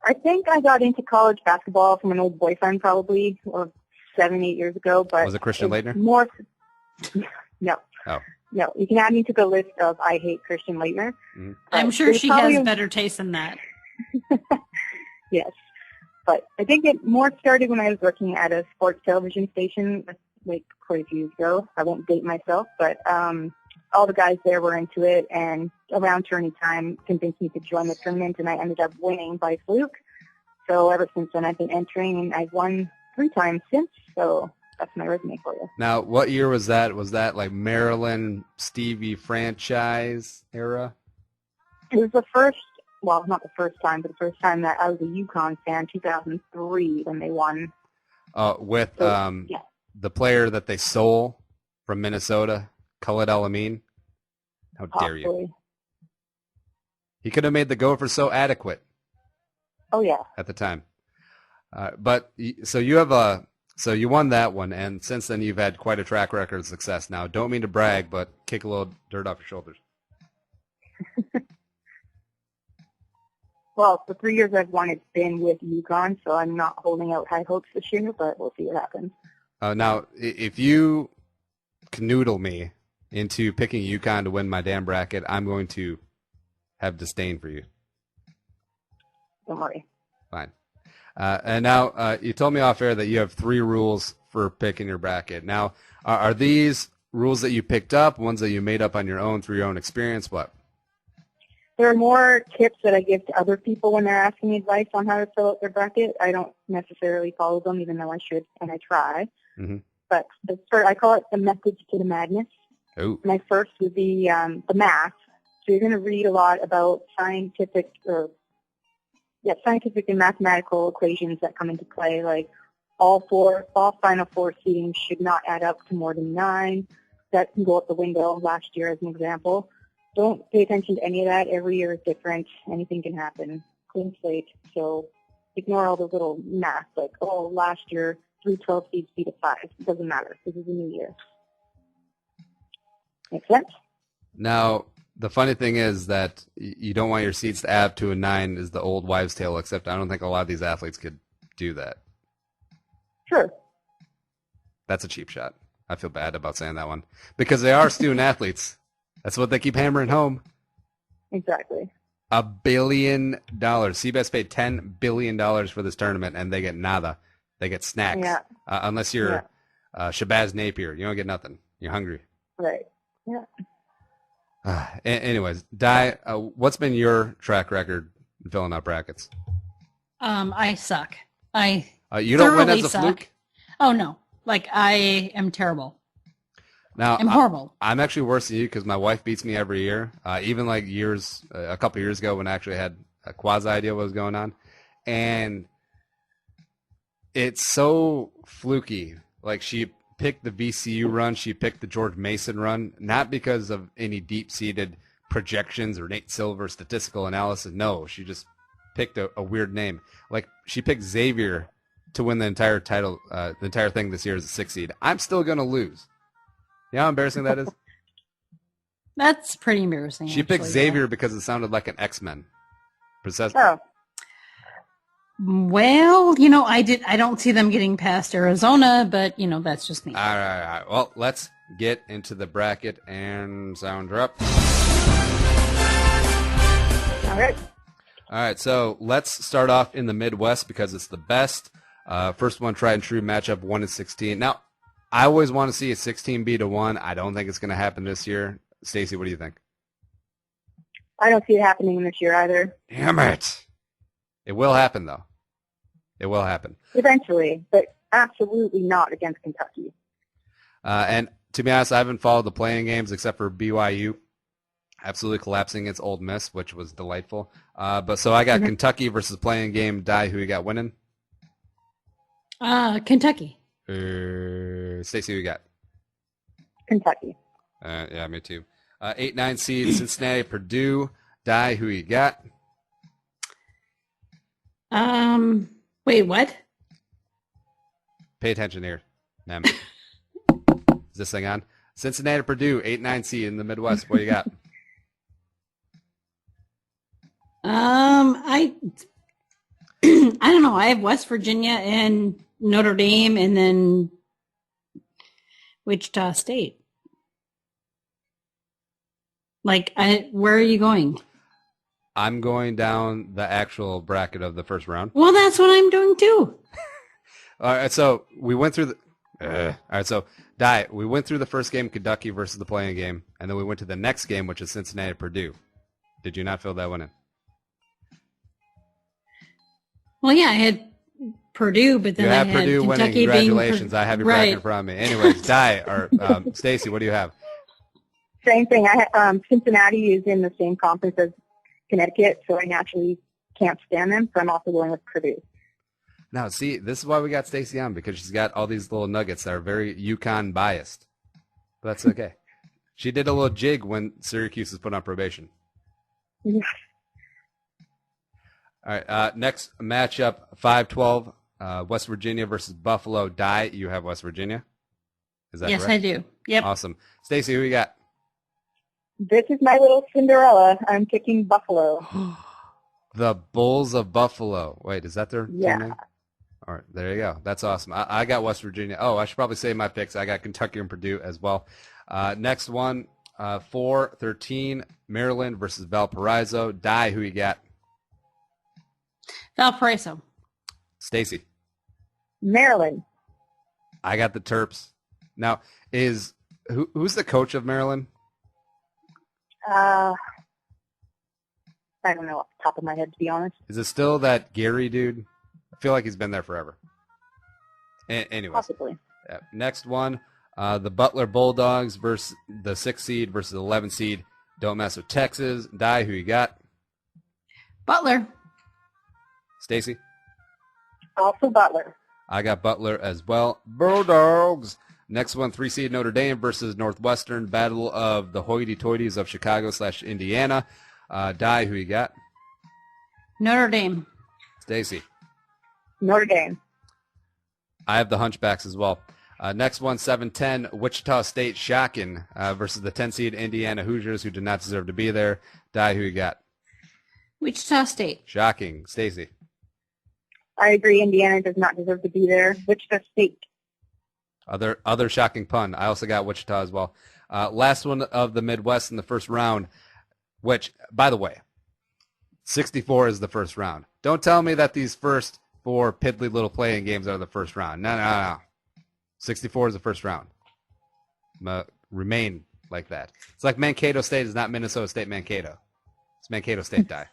I think I got into college basketball from an old boyfriend probably, or 7-8 years ago. But was it Christian Laettner? More, no. Oh. No, you can add me to the list of I hate Christian Laettner. Mm-hmm. I'm sure she has better taste than that. Yes. But I think it more started when I was working at a sports television station, like quite a few years ago. I won't date myself, but all the guys there were into it, and around tourney time convinced me to join the tournament, and I ended up winning by fluke. So ever since then, I've been entering, and I've won 3 times since, so that's my resume for you. Now, what year was that? Was that like Maryland Stevie franchise era? It was the first, well, not the first time, but the first time that I was a UConn fan, 2003, when they won. With yeah. the player that they stole from Minnesota, Khalid El-Amin. How dare you? He could have made the Gophers so adequate. Oh, yeah. At the time. So you won that one, and since then you've had quite a track record of success. Now, don't mean to brag, but kick a little dirt off your shoulders. Well, the 3 years I've won, it's been with UConn, so I'm not holding out high hopes this year, but we'll see what happens. Now, if you canoodle me into picking UConn to win my damn bracket, I'm going to have disdain for you. Don't worry. Fine. And now, you told me off air that you have 3 rules for picking your bracket. Now, are these rules that you picked up, ones that you made up on your own through your own experience? What? There are more tips that I give to other people when they're asking me advice on how to fill out their bracket. I don't necessarily follow them, even though I should, and I try. Mm-hmm. But I call it the message to the madness. Ooh. My first would be the math. So you're going to read a lot about scientific and mathematical equations that come into play, like all Final Four seedings should not add up to more than 9. That can go out the window last year as an example. Don't pay attention to any of that. Every year is different. Anything can happen. Clean slate. So ignore all the little math, like, last year 3 12 seeds beat a 5. It doesn't matter. This is a new year. Make sense? Now, the funny thing is that you don't want your seeds to add to a 9 is the old wives' tale, except I don't think a lot of these athletes could do that. Sure. That's a cheap shot. I feel bad about saying that one because they are student athletes. That's what they keep hammering home. Exactly. $1 billion. CBS paid $10 billion for this tournament, and they get nada. They get snacks. Yeah. Unless you're Shabazz Napier. You don't get nothing. You're hungry. Right. Yeah. Anyways, Di, what's been your track record in filling out brackets? I suck. You don't win as a suck. fluke? Oh, no. Like, I am terrible. Now, I'm horrible. I'm actually worse than you because my wife beats me every year. Even like a couple years ago when I actually had a quasi idea what was going on. And it's so fluky. Like she picked the VCU run. She picked the George Mason run, not because of any deep-seated projections or Nate Silver statistical analysis. No, she just picked a weird name. Like she picked Xavier to win the entire title, the entire thing this year as a 6 seed. I'm still going to lose. You know how embarrassing that is? That's pretty embarrassing. She picked Xavier because it sounded like an X-Men. Oh. Well, I don't see them getting past Arizona, but that's just me. All right. Well, let's get into the bracket and sound her up. All right. All right, so let's start off in the Midwest because it's the best. First one, tried and true matchup, 1 and 16. Now, I always want to see a 16 to 1. I don't think it's going to happen this year. Stacey, what do you think? I don't see it happening this year either. Damn it. It will happen, though. It will happen. Eventually, but absolutely not against Kentucky. And to be honest, I haven't followed the playing games except for BYU. Absolutely collapsing against Ole Miss, which was delightful. But so I got Kentucky versus playing game. Di, who you got winning? Kentucky. Stacey, who you got? Kentucky. Yeah, me too. 8-9 seed, Cincinnati, Purdue. Di, who you got? Wait, what? Pay attention here, ma'am. Is this thing on? Cincinnati, Purdue, 8-9 seed in the Midwest. What do you got? I don't know. I have West Virginia and Notre Dame, and then Wichita State. Where are you going? I'm going down the actual bracket of the first round. Well, that's what I'm doing too. All right, so we went through the. All right, so Di, we went through the first game, Kentucky versus the playing game, and then we went to the next game, which is Cincinnati, Purdue. Did you not fill that one in? Well, yeah, I had Purdue, but then you have I had Purdue winning. Kentucky Congratulations! being I have your bracket in front of me. Anyways, Di or Stacey, what do you have? Same thing. Cincinnati is in the same conference as Connecticut, so I naturally can't stand them. So I'm also going with Purdue. Now, see, this is why we got Stacey on, because she's got all these little nuggets that are very UConn biased. But that's okay. She did a little jig when Syracuse was put on probation. Yeah. All right, next matchup, 5-12, West Virginia versus Buffalo. Di, you have West Virginia? Is that yes, correct? I do. Yep. Awesome. Stacey, who you got? This is my little Cinderella. I'm picking Buffalo. The Bulls of Buffalo. Wait, is that their team Yeah. name? All right, there you go. That's awesome. I got West Virginia. Oh, I should probably say my picks. I got Kentucky and Purdue as well. Next one, 4-13, Maryland versus Valparaiso. Di, who you got? Valparaiso. Stacey. Maryland. I got the Terps. Now, who's the coach of Maryland? I don't know off the top of my head, to be honest. Is it still that Gary dude? I feel like he's been there forever. Anyways. Possibly. Next one, the Butler Bulldogs versus the 6 seed versus the 11 seed. Don't mess with Texas. Di, who you got? Butler. Stacey? Also Butler. I got Butler as well. Bulldogs. Next one, 3 seed Notre Dame versus Northwestern. Battle of the hoity-toities of Chicago/Indiana. Di, who you got? Notre Dame. Stacey? Notre Dame. I have the Hunchbacks as well. Next one, 7-10, Wichita State Shocking versus the 10 seed Indiana Hoosiers, who did not deserve to be there. Di, who you got? Wichita State. Shocking. Stacey? I agree. Indiana does not deserve to be there. Wichita State. Other shocking pun. I also got Wichita as well. Last one of the Midwest in the first round, which, by the way, 64 is the first round. Don't tell me that these first 4 piddly little playing games are the first round. No. 64 is the first round. Remain like that. It's like Mankato State is not Minnesota State Mankato. It's Mankato State die.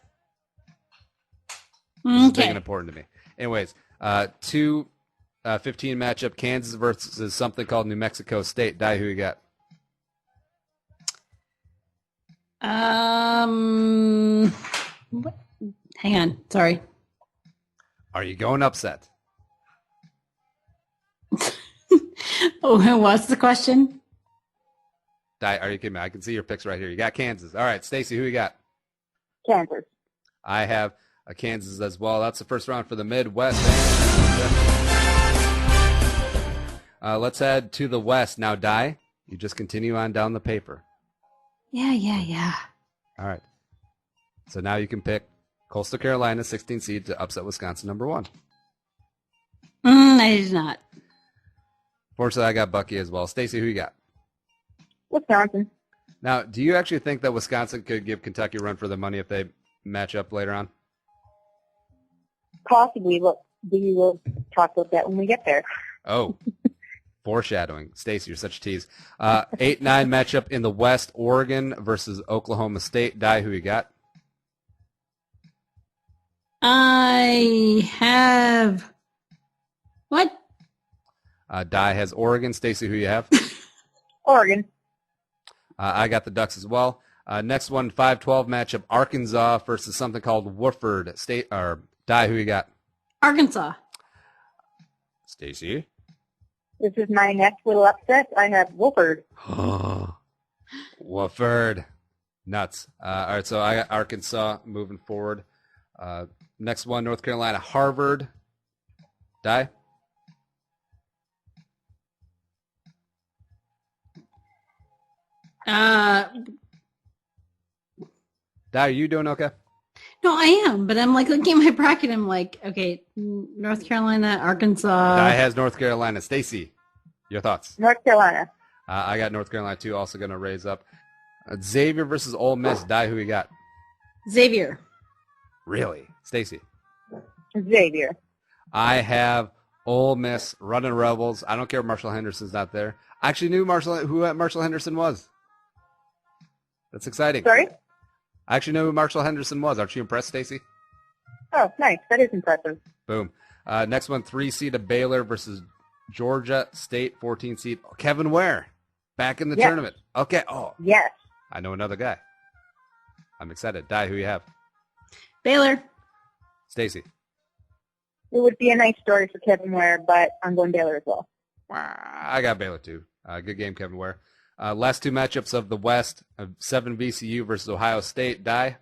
This is big and important to me. Anyways, 2-15 matchup, Kansas versus something called New Mexico State. Die, who you got? Hang on. Sorry. Are you going upset? Oh, what's the question? Die, are you kidding me? I can see your picks right here. You got Kansas. All right, Stacey, who you got? Kansas. I have a Kansas as well. That's the first round for the Midwest. Let's head to the West. Now, Die, you just continue on down the paper. Yeah. All right. So now you can pick Coastal Carolina, 16 seed, to upset Wisconsin, number 1. I did not. Fortunately, I got Bucky as well. Stacey, who you got? Wisconsin. Now, do you actually think that Wisconsin could give Kentucky a run for their money if they match up later on? Possibly. Look, we will talk about that when we get there. Oh, foreshadowing. Stacey, you're such a tease. 8-9 matchup in the West, Oregon versus Oklahoma State. Die, who you got? I have... What? Die has Oregon. Stacey, who you have? Oregon. I got the Ducks as well. Next one, 5-12 matchup, Arkansas versus something called Wofford State. Or Die, who you got? Arkansas. Stacey. This is my next little upset. I have Wofford. Wofford. Nuts. All right, so I got Arkansas moving forward. Next one, North Carolina, Harvard. Die. Die, are you doing okay? No, I am, but I'm like looking at my bracket. I'm like, okay, North Carolina, Arkansas. Die has North Carolina. Stacey, your thoughts? North Carolina. I got North Carolina too. Also going to raise up. Xavier versus Ole Miss. Die, who you got? Xavier. Really, Stacey? Xavier. I have Ole Miss running Rebels. I don't care if Marshall Henderson's not there. I actually knew who Marshall Henderson was. That's exciting. Sorry? I actually know who Marshall Henderson was. Aren't you impressed, Stacey? Oh, nice. That is impressive. Boom. Next one, 3 seed of Baylor versus Georgia State, 14 seed. Kevin Ware, back in the tournament. Okay. Oh, yes. I know another guy. I'm excited. Die, who you have? Baylor. Stacey. It would be a nice story for Kevin Ware, but I'm going Baylor as well. I got Baylor too. Good game, Kevin Ware. Last 2 matchups of the West, 7 VCU versus Ohio State. Die.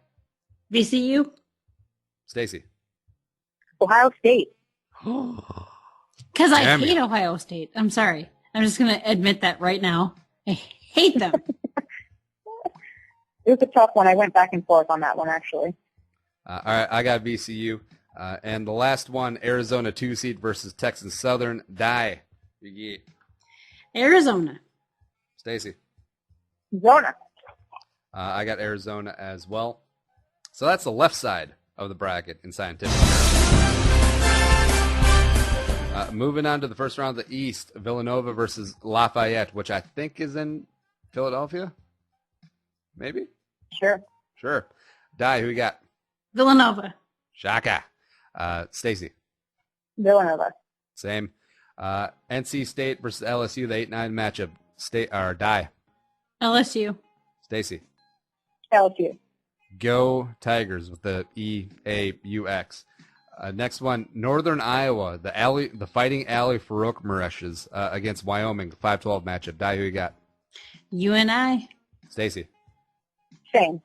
VCU. Stacey. Ohio State. Because I hate Ohio State. I'm sorry. I'm just going to admit that right now. I hate them. It was a tough one. I went back and forth on that one, actually. All right, I got VCU. And the last one, Arizona 2 seed versus Texas Southern. Die. Yeah. Arizona. Stacey. Zona. I got Arizona as well. So that's the left side of the bracket in scientific. Moving on to the first round of the East, Villanova versus Lafayette, which I think is in Philadelphia. Maybe? Sure. Die, who you got? Villanova. Shaka. Stacey. Villanova. Same. NC State versus LSU, the 8-9 matchup. Die. LSU. Stacey. LSU. Go Tigers with the EAUX. Next one, Northern Iowa, the Fighting Alley Farouk Mareshes against Wyoming, 5-12 matchup. Die, who you got? UNI. Stacey. Same.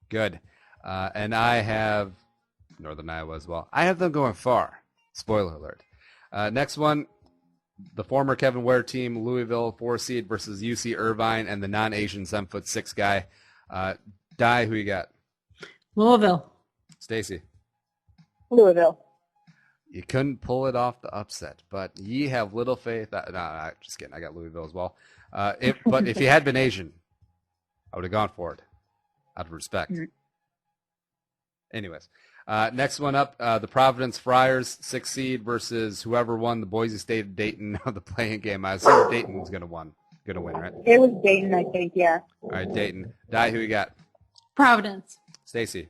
Good. And I have Northern Iowa as well. I have them going far. Spoiler alert. Next one, the former Kevin Ware team, Louisville 4 seed versus UC Irvine and the non-Asian 7'6" guy. Die, who you got? Louisville. Stacey. Louisville. You couldn't pull it off the upset, but ye have little faith. No, just kidding. I got Louisville as well. But if you had been Asian, I would have gone for it out of respect. Anyways, next one up, the Providence Friars, 6th seed versus whoever won the Boise State Dayton the playing game. I assume Dayton's gonna win, right? It was Dayton, I think. Yeah. All right, Dayton. Di, who you got? Providence. Stacy.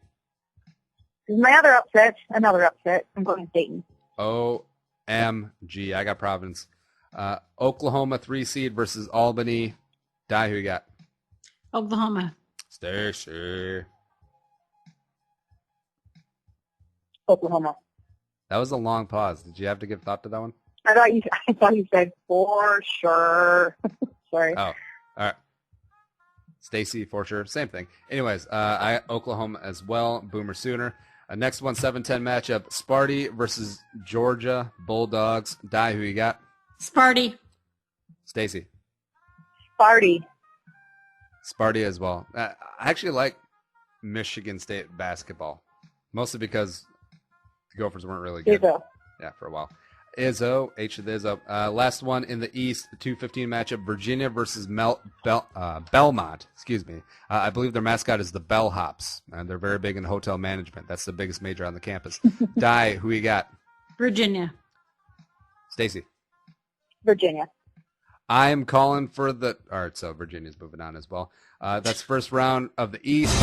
This is my other upset. Another upset. I'm going with Dayton. OMG. I got Providence. Oklahoma 3 seed versus Albany. Di, who you got? Oklahoma. Stacy. Oklahoma. That was a long pause. Did you have to give thought to that one? I thought you said for sure. Sorry. Oh, all right. Stacy, for sure. Same thing. Anyways, I Oklahoma as well. Boomer Sooner. Next one, 7-10 matchup. Sparty versus Georgia Bulldogs. Di, who you got? Sparty. Stacy. Sparty. Sparty as well. I actually like Michigan State basketball, mostly because the Gophers weren't really good. Izzo. Yeah, for a while. Izzo, H to the Izzo. Last one in the East, the 2:15 matchup, Virginia versus Belmont. Excuse me. I believe their mascot is the Bellhops, and they're very big in hotel management. That's the biggest major on the campus. Di, who you got? Virginia. Stacy. Virginia. I'm calling for the. All right, so Virginia's moving on as well. That's first round of the East.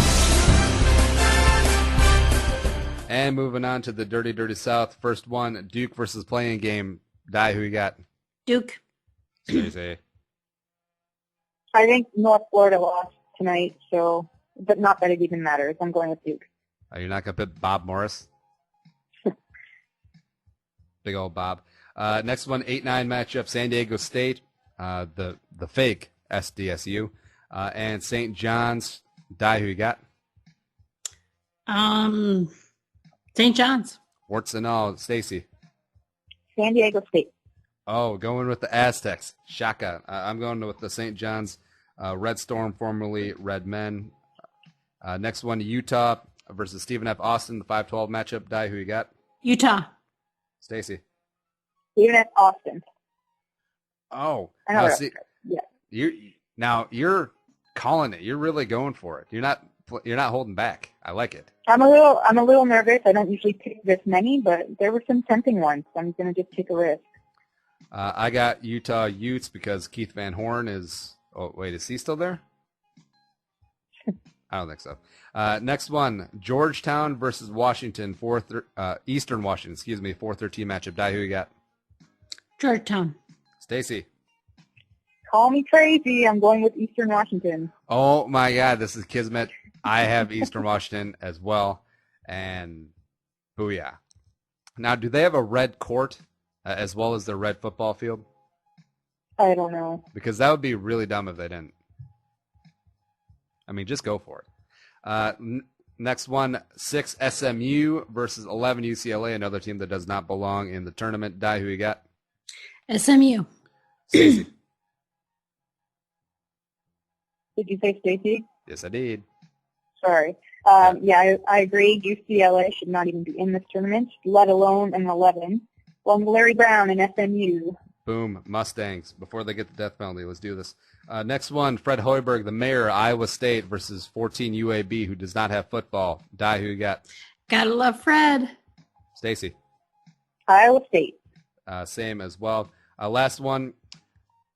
And moving on to the Dirty, Dirty South. First one, Duke versus playing game. Di, who you got? Duke. Stacy. I think North Florida lost tonight, but not that it even matters. I'm going with Duke. You're not going to put Bob Morris? Big old Bob. Next one, 8-9 matchup, San Diego State, the fake SDSU, and St. John's. Di, who you got? St. John's. Warts and all. Stacy. San Diego State. Oh, going with the Aztecs. Shaka. I'm going with the St. John's Red Storm, formerly Red Men. Next one, Utah versus Stephen F. Austin, the 5-12 matchup. Di, who you got? Utah. Stacy. Stephen F. Austin. Oh. Another See, yeah. You're calling it. You're really going for it. You're not holding back. I like it. I'm a little nervous. I don't usually pick this many, but there were some tempting ones. So I'm going to just take a risk. I got Utah Utes because Keith Van Horn is. Oh wait, is he still there? I don't think so. Next one, Georgetown versus Washington, Eastern Washington. 4-13 matchup. Di, who you got? Georgetown. Stacy. Call me crazy. I'm going with Eastern Washington. Oh my God, this is Kismet. I have Eastern Washington as well, and booyah. Now, do they have a red court as well as their red football field? I don't know. Because that would be really dumb if they didn't. I mean, just go for it. Next one, 6 SMU versus 11 UCLA, another team that does not belong in the tournament. Di, who you got? SMU. Stacy. Did you say Stacy? Yes, I did. Sorry. Yeah, I agree. UCLA should not even be in this tournament, let alone an 11. Well, Larry Brown and SMU. Boom, Mustangs. Before they get the death penalty, let's do this. Next one, Fred Hoiberg, the mayor, Iowa State versus 14 UAB, who does not have football. Di, who you got? Gotta love Fred. Stacy. Iowa State. Same as well. Last one,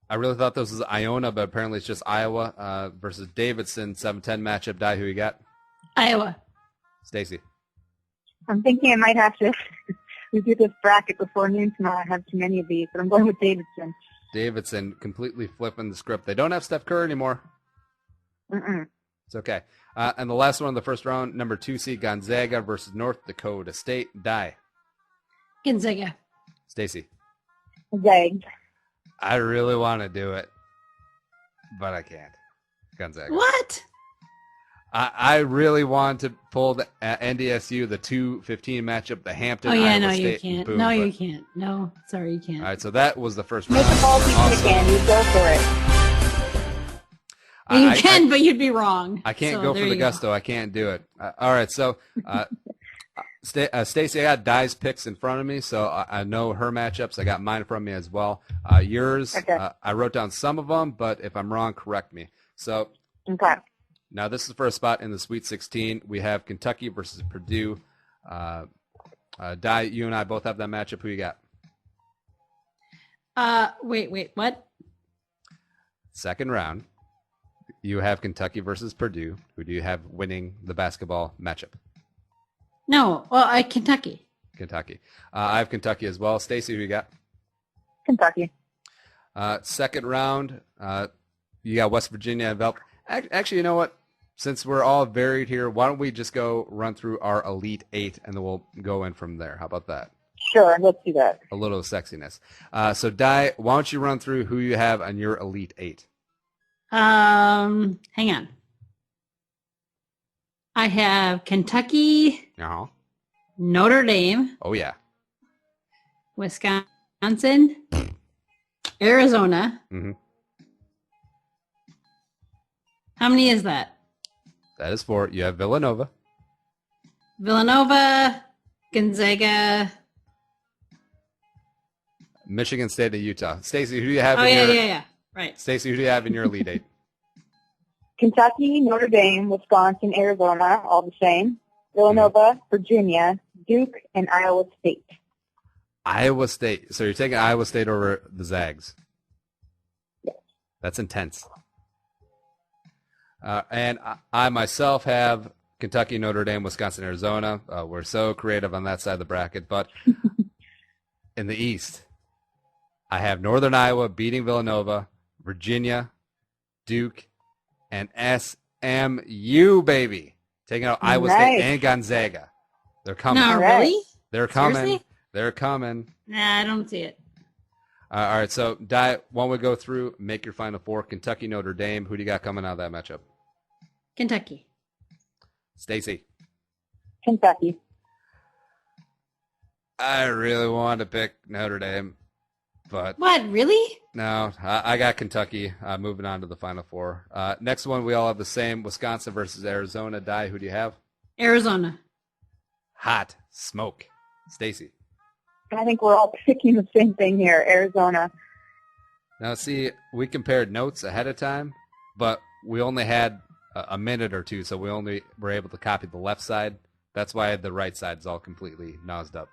I really thought this was Iona, but apparently it's just Iowa versus Davidson, 7-10 matchup. Di, who you got? Iowa. Stacy. I'm thinking I might have to do this bracket before noon tomorrow. I have too many of these, but I'm going with Davidson. Davidson completely flipping the script. They don't have Steph Curry anymore. Mm-mm. It's okay. And the last one in the first round, number 2 seed Gonzaga versus North Dakota State. Di. Gonzaga. Stacy. Zags. I really want to do it, but I can't. Gonzaga. What? I really want to pull the NDSU, the 2-15 matchup, the Hampton. Oh, yeah, Iowa no, State, you can't. boom, No, but- you can't. No, sorry, you can't. All right, so that was the first Make round. the ball piece Awesome. again. You go for it. You can, but you'd be wrong. I can't So go there for the you go. gusto. I can't do it. All right, so Stacey, I got Dai's picks in front of me, so I know her matchups. I got mine from me as well. Yours, Okay. I wrote down some of them, but if I'm wrong, correct me. So Okay. now this is for a spot in the Sweet 16. We have Kentucky versus Purdue. Dai, you and I both have that matchup. Who you got? Wait, what? Second round. You have Kentucky versus Purdue. Who do you have winning the basketball matchup? No, well, Kentucky. Kentucky. I have Kentucky as well. Stacey, who you got? Kentucky. Second round, you got West Virginia and Velp. Actually, you know what? Since we're all varied here, why don't we just go run through our Elite Eight, and then we'll go in from there. How about that? Sure, let's do that. A little sexiness. So, Dai, why don't you run through who you have on your Elite Eight? Hang on. I have Kentucky, Uh-huh. Notre Dame, Oh, yeah. Wisconsin, Arizona. Mm-hmm. How many is that? That is four. You have Villanova. Villanova, Gonzaga. Michigan State and Utah. Stacey, who do you have Oh, in your yeah. Right. Stacey, who do you have in your Elite Eight? Kentucky, Notre Dame, Wisconsin, Arizona, all the same. Villanova, Virginia, Duke, and Iowa State. Iowa State. So you're taking Iowa State over the Zags. Yes. That's intense. And I myself have Kentucky, Notre Dame, Wisconsin, Arizona. We're so creative on that side of the bracket. But in the East, I have Northern Iowa beating Villanova, Virginia, Duke, and SMU, baby. Taking out Iowa State and Gonzaga. They're coming. No, Right. really? They're coming. Seriously? They're coming. Nah, I don't see it. All right, so Di, why don't we go through, make your final four? Kentucky, Notre Dame. Who do you got coming out of that matchup? Kentucky. Stacey. Kentucky. I really wanted to pick Notre Dame, but What, really? no, I got Kentucky moving on to the final four. Next one, we all have the same, Wisconsin versus Arizona. Di, who do you have? Arizona. Hot smoke. Stacey. I think we're all picking the same thing here, Arizona. Now, see, we compared notes ahead of time, but we only had a minute or two, so we only were able to copy the left side. That's why the right side is all completely nosed up.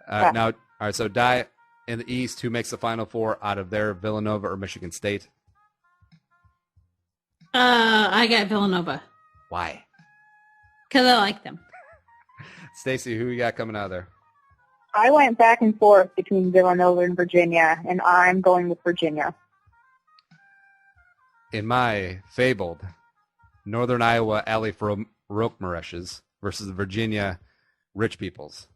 Now, all right, so Di, in the East, who makes the final four out of there, Villanova or Michigan State? I got Villanova. Why? Because I like them. Stacey, who you got coming out of there? I went back and forth between Villanova and Virginia, and I'm going with Virginia. In my fabled Northern Iowa Alley for Rokemereshes versus the Virginia Rich Peoples,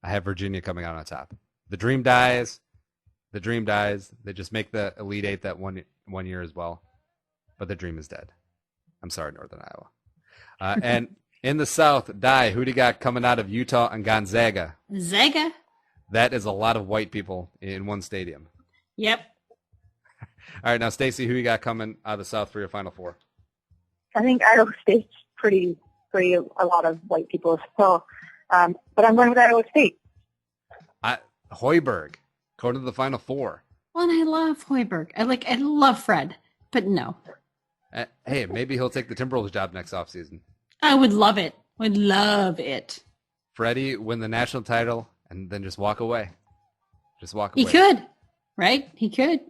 I have Virginia coming out on top. The dream dies. The dream dies. They just make the Elite Eight that one year as well. But the dream is dead. I'm sorry, Northern Iowa. And in the South, Di, who do you got coming out of Utah and Gonzaga? Zaga? That is a lot of white people in one stadium. Yep. All right, now, Stacey, who you got coming out of the South for your final four? I think Iowa State's pretty a lot of white people as well. But I'm going with Iowa State. Hoiberg, going to the final four. Well, and I love Hoiberg. I love Fred, but no. Hey, maybe he'll take the Timberwolves job next offseason. I would love it. Would love it. Freddie win the national title and then just walk away. Just walk away. He could, right? He could.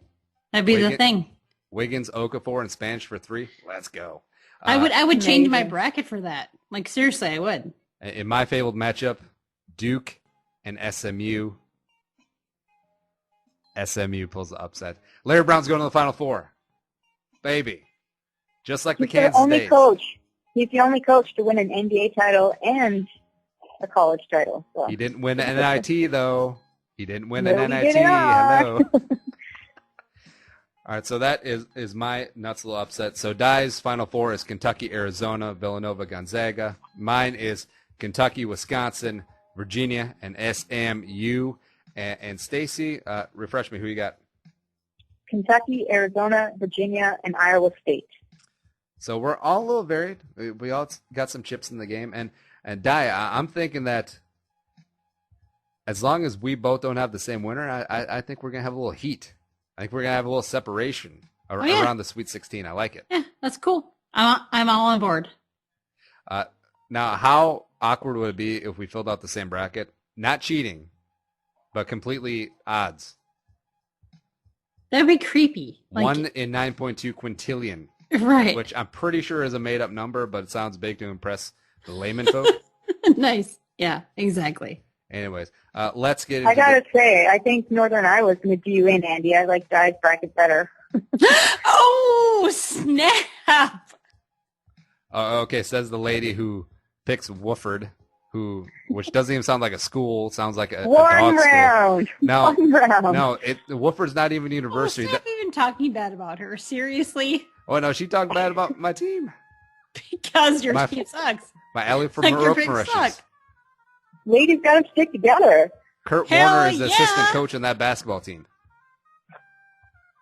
That'd be the thing. Wiggins, Okafor, and Spanish for three. Let's go. I would change my amazing. bracket for that. Like, seriously, I would. In my fabled matchup, Duke and SMU. SMU pulls the upset. Larry Brown's going to the Final Four. Baby. Just like the He's their Kansas only Days. coach. He's the only coach to win an NBA title and a college title. So. He didn't win an NIT, though. He didn't win No, an he NIT. did not. Hello. All right, so that is my nuts little upset. So Dai's Final Four is Kentucky, Arizona, Villanova, Gonzaga. Mine is Kentucky, Wisconsin, Virginia, and SMU. And Stacey, refresh me. Who you got? Kentucky, Arizona, Virginia, and Iowa State. So we're all a little varied. We all got some chips in the game. And And I'm thinking that as long as we both don't have the same winner, I think we're gonna have a little heat. I think we're gonna have a little separation around the Sweet 16. I like it. Yeah, that's cool. I'm all on board. Now, how awkward would it be if we filled out the same bracket? Not cheating, but completely odds. That'd be creepy. 1 in 9.2 quintillion. Right. Which I'm pretty sure is a made-up number, but it sounds big to impress the layman folk. Nice. Yeah, exactly. Anyways, let's get into I gotta say, I think Northern Iowa's gonna do you in, Andy. I like Di's bracket better. Oh, snap. Okay, says the lady who picks Wooford, which doesn't even sound like a school. It sounds like a One dog round. school. No, One round. no, Wooford's not even university. Stop even talking bad about her. Seriously? Oh, no, she talked bad about my team. Because your My- team sucks. My alley for Like your Maroon big Mauritius. suck. Ladies gotta stick together. Kurt Hell Warner is the yeah. assistant coach on that basketball team.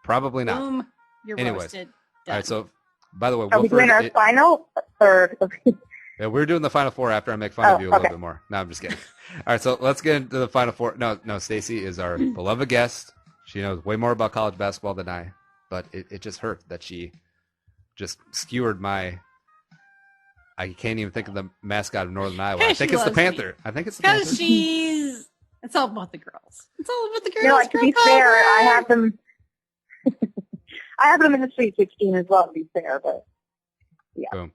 Probably not. Boom. You're Anyways. roasted. All right, Done. so, by the way, Are we doing our Wooford, final? Or yeah, we're doing the Final Four after I make fun of you a little okay. bit more. No, I'm just kidding. All right, so let's get into the Final Four. No, Stacey is our beloved guest. She knows way more about college basketball than I, but it just hurt that she just skewered my... I can't even think of the mascot of Northern Iowa. I Hey, think she it's the loves me. Panther. I think it's the Because Panther. she's... It's all about the girls. It's all about the girls. no, to be girl fair, power. I have them. I have them in the Sweet 16 as well. To be fair, but Boom.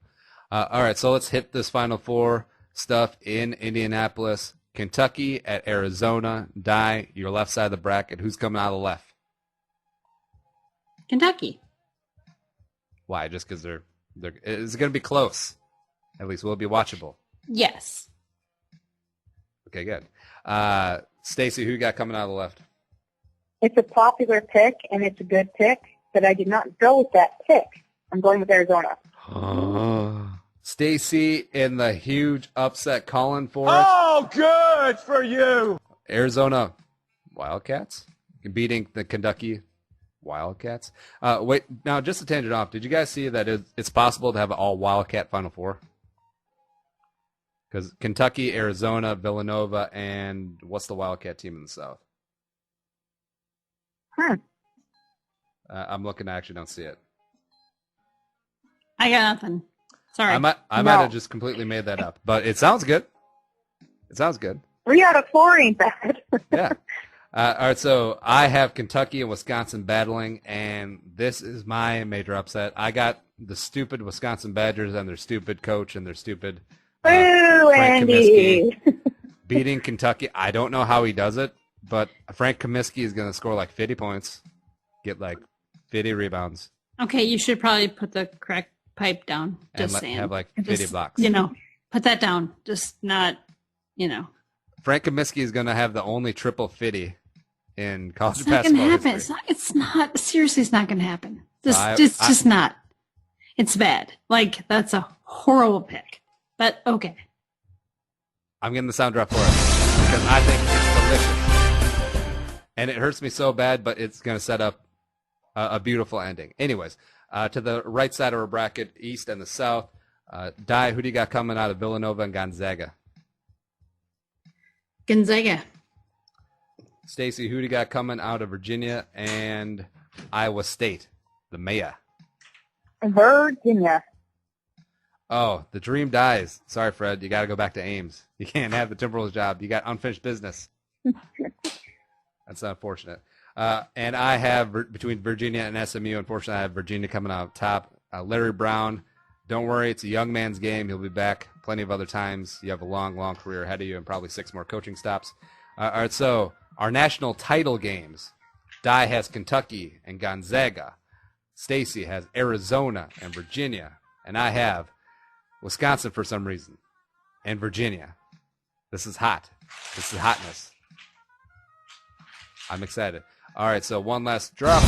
All right, so let's hit this Final Four stuff in Indianapolis. Kentucky at Arizona. Di, your left side of the bracket. Who's coming out of the left? Kentucky. Why? Just because they're it's going to be close. At least will it be watchable? Yes. Okay, good. Stacey, who you got coming out of the left? it's a popular pick and it's a good pick, but I did not go with that pick. I'm going with Arizona. Stacey in the huge upset calling for it. Oh, good for you. Arizona Wildcats beating the Kentucky Wildcats. Wait, now just to tangent off, did you guys see that it's possible to have an all Wildcat Final Four? Because Kentucky, Arizona, Villanova, and what's the Wildcat team in the South? I'm looking. I actually don't see it. I got nothing. Sorry. I might have just completely made that up, but it sounds good. It sounds good. 3 out of 4 ain't bad. Yeah. All right, so I have Kentucky and Wisconsin battling, and this is my major upset. I got the stupid Wisconsin Badgers and their stupid coach and their stupid Boo, Frank Andy. Kaminsky beating Kentucky. I don't know how he does it, but Frank Kaminsky is going to score like 50 points, get like 50 rebounds, Okay, you should probably put the crack pipe down. and Just saying. have like 50 Just, blocks. put that down. Just not, Frank Kaminsky is going to have the only triple 50 in college It's not going to basketball happen. history. It's not. Seriously, it's not going to happen. I- It's just not. It's bad. Like, that's a horrible pick. But, okay. I'm getting the sound drop for it because I think it's delicious. And it hurts me so bad, but it's going to set up a beautiful ending. Anyways, to the right side of our bracket, East and the South. Di, who do you got coming out of Villanova and Gonzaga? Gonzaga. Stacey, who do you got coming out of Virginia and Iowa State? The Maya. Virginia. Oh, the dream dies. Sorry, Fred. You got to go back to Ames. You can't have the Timberwolves job. You got unfinished business. That's unfortunate. And I have between Virginia and SMU. Unfortunately, I have Virginia coming out top. Larry Brown, don't worry. It's a young man's game. He'll be back plenty of other times. You have a long, long career ahead of you and probably 6 more coaching stops. All right, so our national title games. Di has Kentucky and Gonzaga. Stacey has Arizona and Virginia. And I have Wisconsin for some reason, and Virginia. This is hot. This is hotness. I'm excited. All right, so one last drop.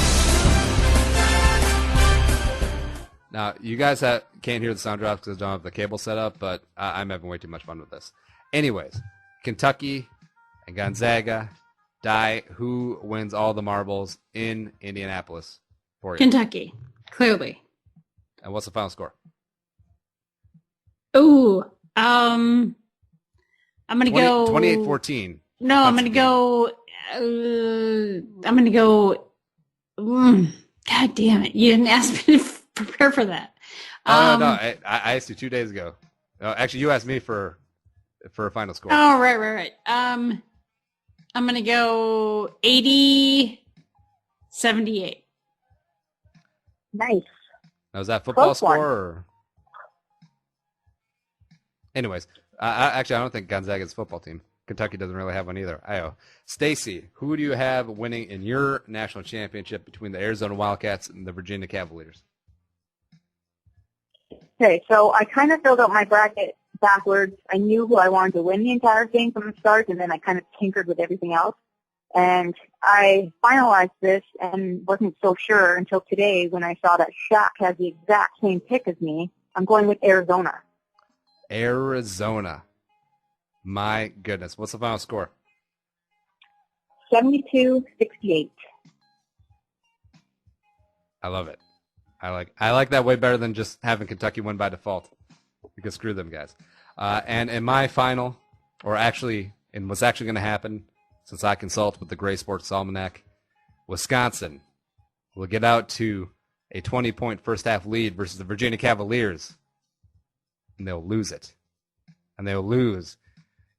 Now, you guys can't hear the sound drops because I don't have the cable set up, but I'm having way too much fun with this. Anyways, Kentucky and Gonzaga. Di, who wins all the marbles in Indianapolis for you? Kentucky. Clearly. And what's the final score? Ooh. I'm going to go 28-14. No, I'm going to go God damn it. You didn't ask me to prepare for that. No. I asked you 2 days ago. Actually, you asked me for a final score. Oh, right. I'm going to go 80-78. Nice. Now, was that football Close score? one. Or... Anyways, I don't think Gonzaga's a football team. Kentucky doesn't really have one either. Stacey, who do you have winning in your national championship between the Arizona Wildcats and the Virginia Cavaliers? Okay, so I kind of filled out my bracket backwards. I knew who I wanted to win the entire thing from the start, and then I kind of tinkered with everything else. And I finalized this and wasn't so sure until today when I saw that Shaq has the exact same pick as me. I'm going with Arizona. Arizona. My goodness. What's the final score? 72-68. I love it. I like that way better than just having Kentucky win by default. Because screw them guys. And in my final, or actually, in what's actually going to happen, since I consult with the Gray Sports Almanac, Wisconsin will get out to a 20-point first half lead versus the Virginia Cavaliers. And they'll lose it. And they'll lose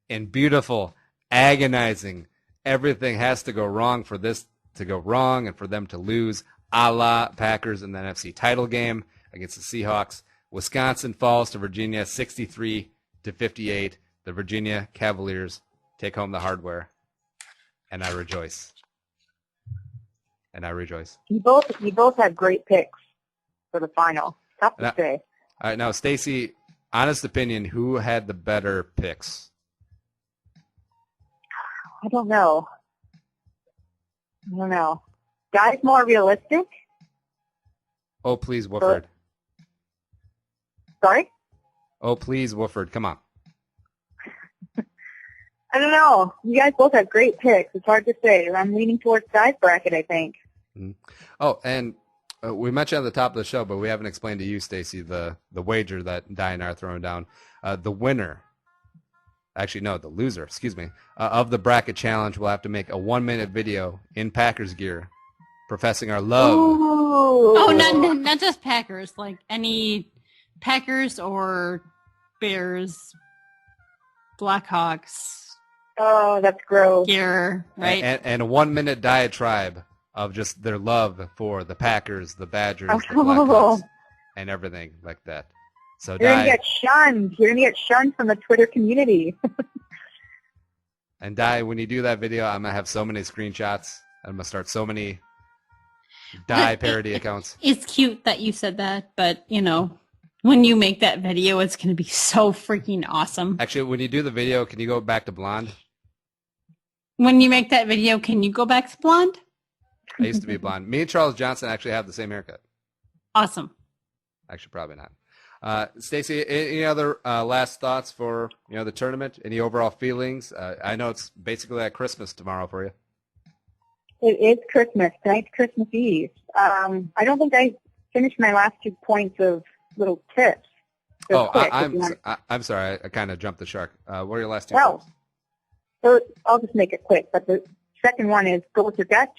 in beautiful, agonizing, everything has to go wrong for this to go wrong and for them to lose, a la Packers in the NFC title game against the Seahawks. Wisconsin falls to Virginia 63-58. The Virginia Cavaliers take home the hardware, and I rejoice. You both had great picks for the final. Tough to say. All right, now, Stacey, honest opinion, who had the better picks? I don't know. Guy's more realistic. Oh, please, Wooford. Sorry? Oh, please, Wooford. Come on. I don't know. You guys both have great picks. It's hard to say. I'm leaning towards Guy's bracket, I think. Mm-hmm. Oh, and we mentioned at the top of the show, but we haven't explained to you, Stacey, the wager that Di and I are throwing down. The winner, actually, no, the loser, of the bracket challenge will have to make a 1-minute video in Packers gear professing our love. Ooh. Oh, not just Packers, like any Packers or Bears, Blackhawks. Oh, that's gross. Gear, right? And a 1-minute diatribe of just their love for the Packers, the Badgers, the Oh. Blackhawks, and everything like that. So You're going to get shunned. You're going to get shunned from the Twitter community. And Di, when you do that video, I'm going to have so many screenshots. I'm going to start so many Di parody accounts. It's cute that you said that, but, when you make that video, it's going to be so freaking awesome. Actually, when you do the video, can you go back to blonde? When you make that video, can you go back to blonde? I used to be blonde. Me and Charles Johnson actually have the same haircut. Awesome. Actually, probably not. Stacey, any other last thoughts for the tournament? Any overall feelings? I know it's basically like Christmas tomorrow for you. It is Christmas. Tonight's Christmas Eve. I don't think I finished my last 2 points of little tips. I'm sorry. I kind of jumped the shark. What are your last 2 Well, points? so I'll just make it quick. But the second one is go with your gut.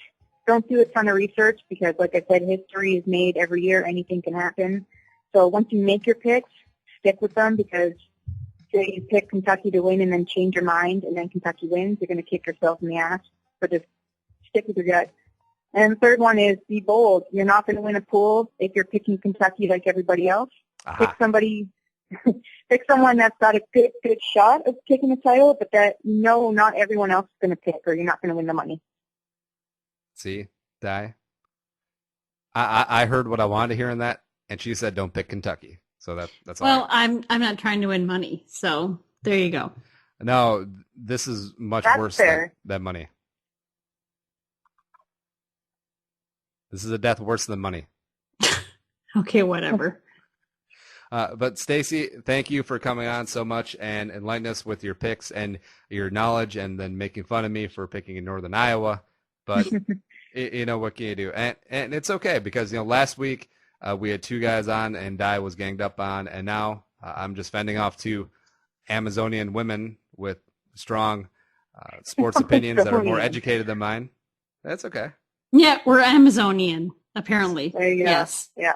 Don't do a ton of research because, like I said, history is made every year. Anything can happen. So once you make your picks, stick with them because say you pick Kentucky to win and then change your mind and then Kentucky wins, you're going to kick yourself in the ass. So just stick with your gut. And the third one is be bold. You're not going to win a pool if you're picking Kentucky like everybody else. Aha. Pick someone that's got a good shot of taking the title, but that not everyone else is going to pick or you're not going to win the money. See, Di? I heard what I wanted to hear in that, and she said don't pick Kentucky. So that's all. Well, I'm not trying to win money, so there you go. No, this is much That's worse fair. than money. This is a death worse than money. Okay, whatever. But Stacey, thank you for coming on so much and enlightening us with your picks and your knowledge, and then making fun of me for picking in Northern Iowa. But what can you do? And it's okay because last week we had 2 guys on and Di was ganged up on, and now I'm just fending off 2 Amazonian women with strong sports opinions that are more Amazonian. educated than mine. That's okay. Yeah, we're Amazonian, apparently. There you go. Yes. Yeah.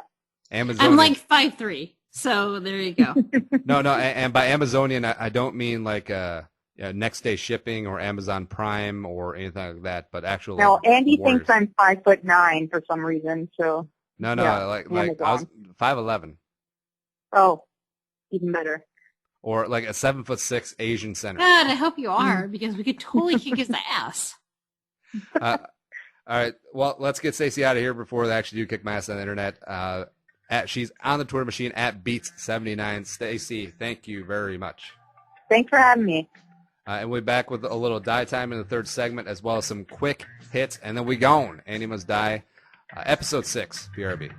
Amazonian. I'm like 5'3", so there you go. No, and by Amazonian, I don't mean like next day shipping or Amazon Prime or anything like that, but actually. Now, Andy warriors. thinks I'm 5'9" for some reason, so. No, yeah, like I was 5'11", Oh, even better. or like a 7'6" Asian center. God, I hope you are, because we could totally kick his ass. All right, well, let's get Stacey out of here before they actually do kick my ass on the internet. She's on the Twitter machine at Beats79. Stacey, thank you very much. Thanks for having me. And we'll be back with a little die time in the third segment, as well as some quick hits, and then we gone. Andy Must Die, episode 6, PRB.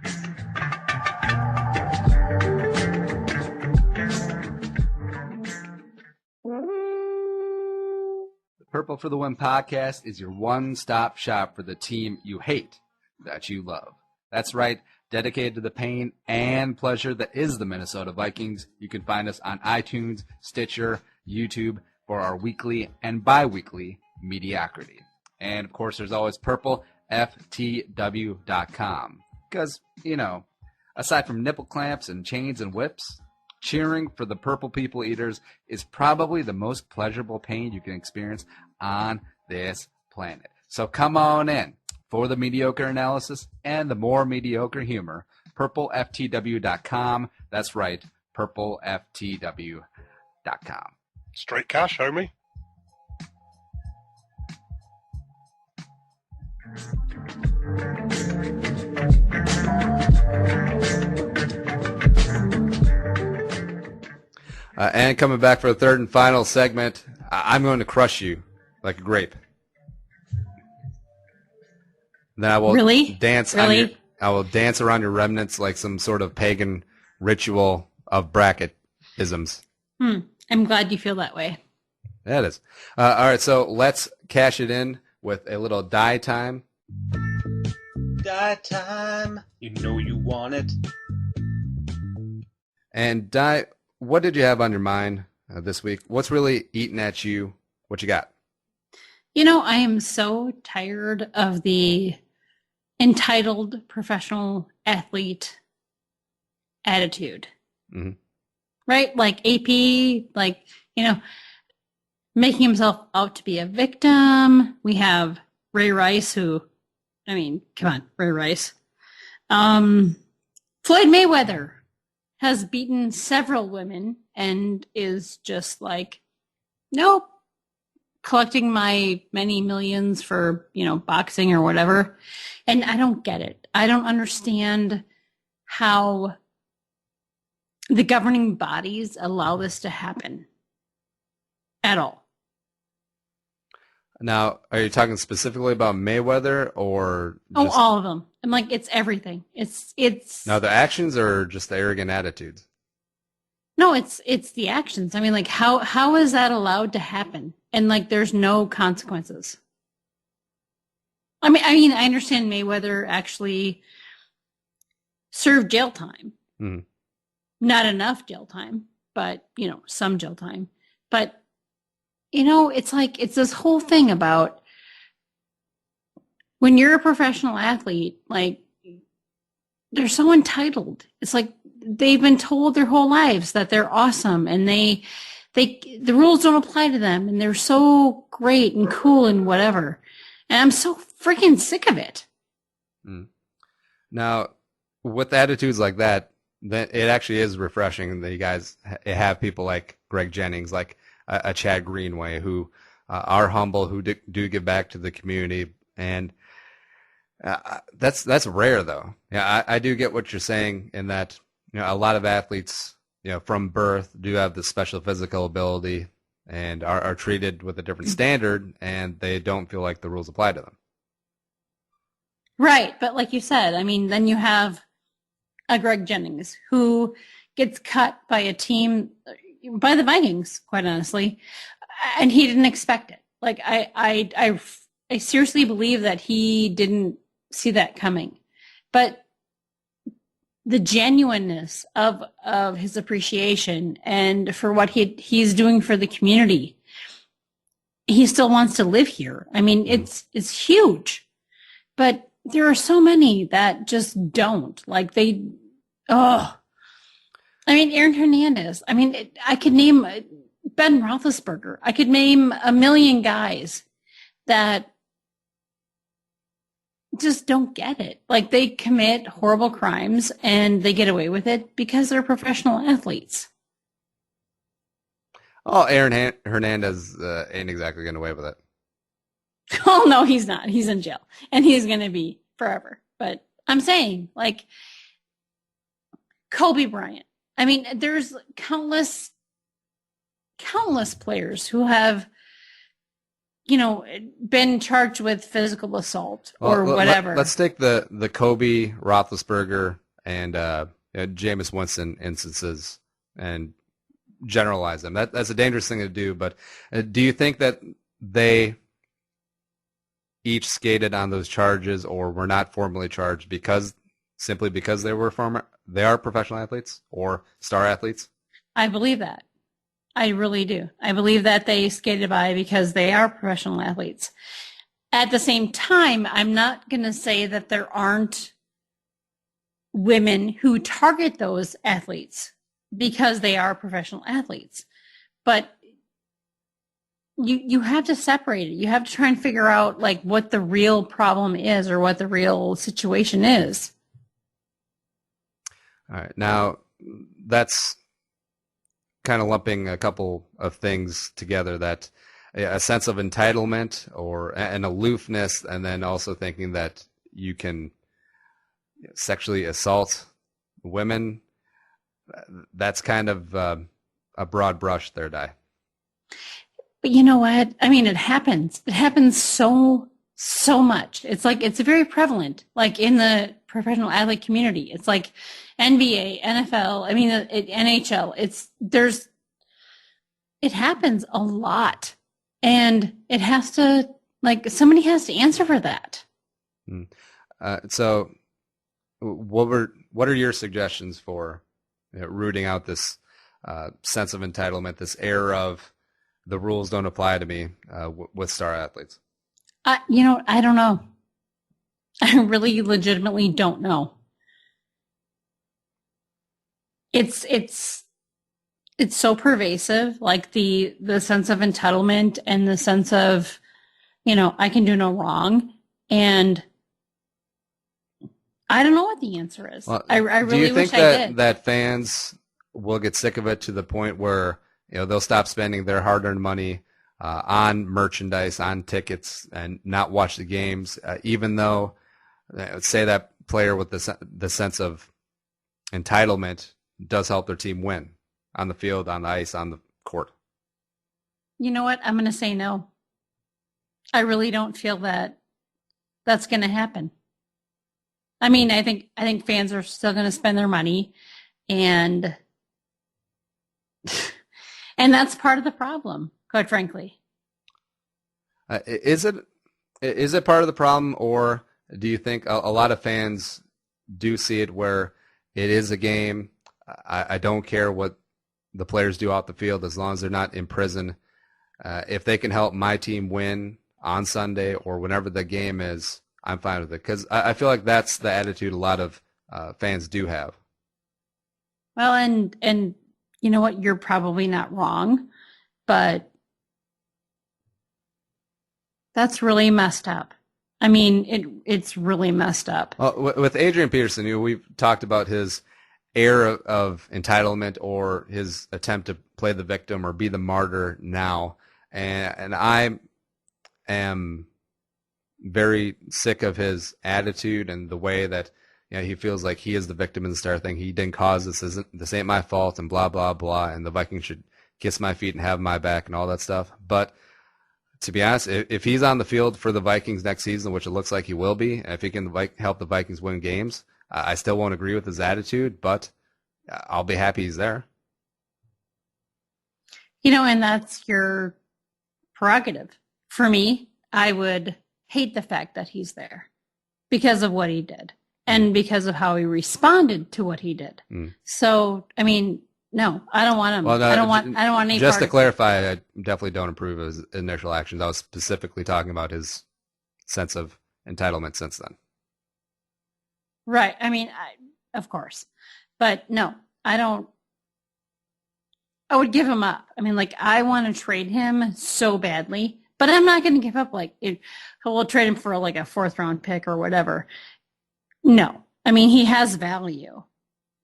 The Purple for the Win podcast is your one-stop shop for the team you hate that you love. That's right, dedicated to the pain and pleasure that is the Minnesota Vikings. You can find us on iTunes, Stitcher, YouTube for our weekly and bi-weekly mediocrity. And, of course, there's always purpleftw.com. Because, aside from nipple clamps and chains and whips, cheering for the Purple People Eaters is probably the most pleasurable pain you can experience on this planet. So come on in for the mediocre analysis and the more mediocre humor. purpleftw.com. That's right, purpleftw.com. Straight cash, homie. And coming back for the third and final segment, I'm going to crush you like a grape. Then I will dance. Really? I will dance around your remnants like some sort of pagan ritual of bracketisms. I'm glad you feel that way. That is. All right, so let's cash it in with a little die time. Die time. You know you want it. And die, what did you have on your mind this week? What's really eating at you? What you got? I am so tired of the entitled professional athlete attitude. Mm-hmm. Right? Like AP, making himself out to be a victim. We have Ray Rice, come on, Ray Rice. Floyd Mayweather has beaten several women and is just like, nope, collecting my many millions for, boxing or whatever. And I don't get it. I don't understand how the governing bodies allow this to happen at all. Now, are you talking specifically about Mayweather or just... all of them? I'm like, it's everything. It's now the actions or just the arrogant attitudes? No, it's the actions. How is that allowed to happen? And there's no consequences. I understand Mayweather actually served jail time. Mm-hmm. Not enough jail time, but some jail time. But it's this whole thing about when you're a professional athlete, they're so entitled. It's like they've been told their whole lives that they're awesome and the rules don't apply to them and they're so great and cool and whatever. And I'm so freaking sick of it. Now, with attitudes like that, it actually is refreshing that you guys have people like Greg Jennings, like a Chad Greenway, who are humble, who do give back to the community. And that's rare, though. Yeah, I do get what you're saying in that a lot of athletes from birth do have this special physical ability and are treated with a different standard, and they don't feel like the rules apply to them. Right, but like you said, then you have a Greg Jennings who gets cut by a team, by the Vikings, quite honestly, and he didn't expect it. I seriously believe that he didn't see that coming. But the genuineness of his appreciation and for what he's doing for the community, he still wants to live here. I mean, it's huge, but there are so many that just don't. Like I mean, Aaron Hernandez. I mean, I could name Ben Roethlisberger. I could name a million guys that just don't get it. Like, they commit horrible crimes and they get away with it because they're professional athletes. Oh, Aaron Hernandez ain't exactly getting away with it. Oh, no, he's not. He's in jail and he's going to be forever. But I'm saying, like, Kobe Bryant. I mean, there's countless players who have, been charged with physical assault or whatever. Let's take the Kobe, Roethlisberger, and Jameis Winston instances and generalize them. That's a dangerous thing to do. But do you think that they each skated on those charges or were not formally charged simply because they are professional athletes or star athletes? I believe that. I really do. I believe that they skated by because they are professional athletes. At the same time, I'm not going to say that there aren't women who target those athletes because they are professional athletes. But you have to separate it. You have to try and figure out, like, what the real problem is or what the real situation is. All right. Now, that's kind of lumping a couple of things together, that a sense of entitlement or an aloofness, and then also thinking that you can sexually assault women. That's kind of a broad brush there, Di. But you know what? I mean, it happens. It happens so much. It's like, it's very prevalent, like in the professional athlete community. It's like NBA, NFL, I mean, NHL. It happens a lot. And it has to, like, somebody has to answer for that. So what are your suggestions for rooting out this sense of entitlement, this air of the rules don't apply to me with star athletes? I don't know. I really legitimately don't know. It's so pervasive, like the sense of entitlement and the sense of, I can do no wrong. And I don't know what the answer is. Well, I really wish I did. That fans will get sick of it to the point where they'll stop spending their hard-earned money on merchandise, on tickets, and not watch the games, even though, say, that player with the sense of entitlement does help their team win on the field, on the ice, on the court? You know what? I'm going to say no. I really don't feel that that's going to happen. I mean, I think fans are still going to spend their money, and that's part of the problem, quite frankly. Is it part of the problem, or do you think a lot of fans do see it where it is a game? I don't care what the players do out the field as long as they're not in prison. If they can help my team win on Sunday or whenever the game is, I'm fine with it. Because I feel like that's the attitude a lot of fans do have. Well, and you know what? You're probably not wrong, but that's really messed up. I mean, it's really messed up. Well, with Adrian Peterson, we've talked about his air of entitlement or his attempt to play the victim or be the martyr now. And I am very sick of his attitude and the way that he feels like he is the victim in the star thing. He didn't cause this ain't my fault, and blah, blah, blah, and the Vikings should kiss my feet and have my back and all that stuff. But to be honest, if he's on the field for the Vikings next season, which it looks like he will be, and if he can help the Vikings win games, I still won't agree with his attitude, but I'll be happy he's there. And that's your prerogative. For me, I would hate the fact that he's there because of what he did and because of how he responded to what he did. So, I mean, No, I don't want him. Well, no, I don't want any just part to of it. clarify, I definitely don't approve of his initial actions. I was specifically talking about his sense of entitlement since then. Right. I mean, of course. But no, I don't. I would give him up. I mean, like, I want to trade him so badly, but I'm not going to give up, like, we'll trade him for, like, a 4th-round pick or whatever. No. I mean, he has value,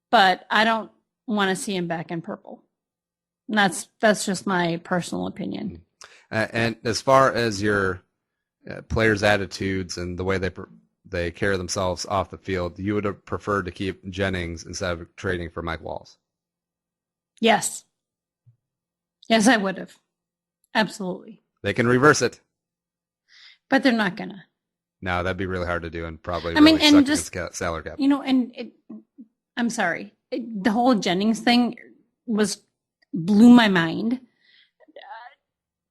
but I don't want to see him back in purple. And that's just my personal opinion. And as far as your players' attitudes and the way they carry themselves off the field, you would have preferred to keep Jennings instead of trading for Mike Wallace? Yes. Yes, I would have. Absolutely. They can reverse it. But they're not going to. No, that'd be really hard to do and probably I mean, really and suck just, against salary cap. You know, I'm sorry. The whole Jennings thing blew my mind.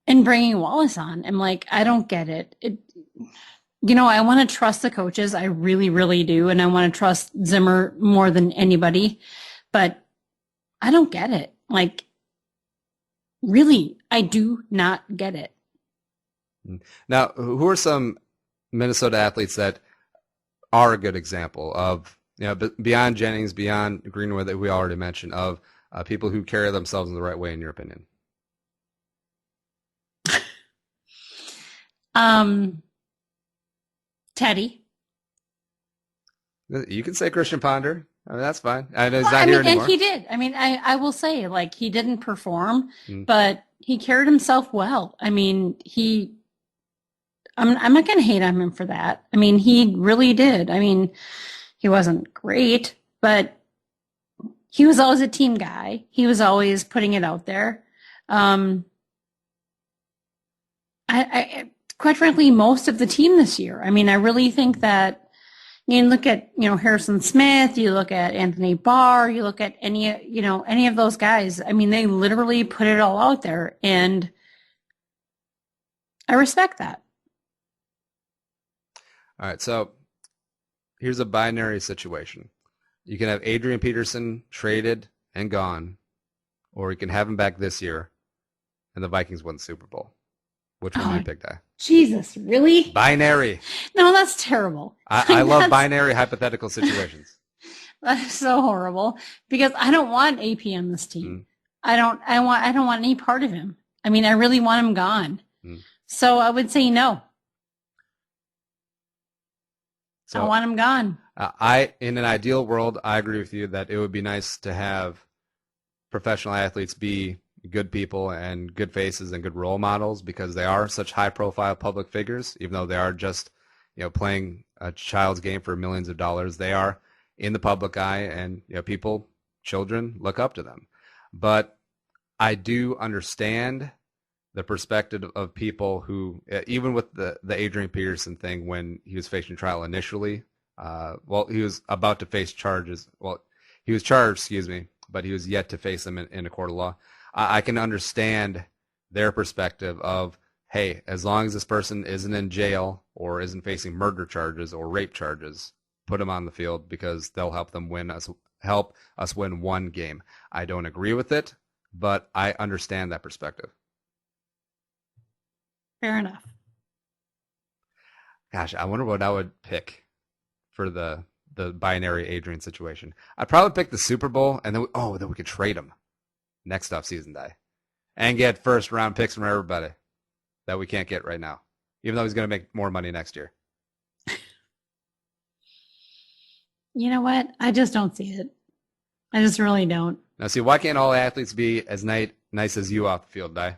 And bringing Wallace on, I'm like, I don't get it. You know, I want to trust the coaches. I really, really do. And I want to trust Zimmer more than anybody. But I don't get it. Like, really, I do not get it. Now, who are some Minnesota athletes that are a good example of, you know, beyond Jennings, beyond Greenway that we already mentioned, of people who carry themselves in the right way, in your opinion? Teddy. You can say Christian Ponder. I mean, that's fine. I know he's not here anymore. And he did. I mean, I will say, like, he didn't perform, but he carried himself well. I mean, I'm not going to hate on him for that. I mean, he really did. I mean, he wasn't great, but he was always a team guy. He was always putting it out there. I quite frankly, most of the team this year. I mean, I really think that you look at, Harrison Smith, you look at Anthony Barr, you look at any of those guys. I mean, they literally put it all out there, and I respect that. All right, so here's a binary situation. You can have Adrian Peterson traded and gone, or you can have him back this year, and the Vikings win the Super Bowl. Which one do you pick, Di? Jesus, really? Binary. No, that's terrible. I love binary hypothetical situations. That is so horrible because I don't want AP on this team. I don't want any part of him. I mean, I really want him gone. So I would say no. So, I want him gone. In an ideal world, I agree with you that it would be nice to have professional athletes be good people and good faces and good role models because they are such high-profile public figures. Even though they are just, playing a child's game for millions of dollars, they are in the public eye, and children look up to them. But I do understand the perspective of people who, even with the Adrian Peterson thing, when he was facing trial initially, he was about to face charges. Well, he was charged, but he was yet to face them in a court of law. I can understand their perspective of, hey, as long as this person isn't in jail or isn't facing murder charges or rape charges, put them on the field because they'll help us win one game. I don't agree with it, but I understand that perspective. Fair enough. Gosh, I wonder what I would pick for the binary Adrian situation. I'd probably pick the Super Bowl, and then we could trade him next offseason, Di, and get first-round picks from everybody that we can't get right now, even though he's going to make more money next year. You know what? I just don't see it. I just really don't. Now, see, why can't all athletes be as nice as you off the field, Di?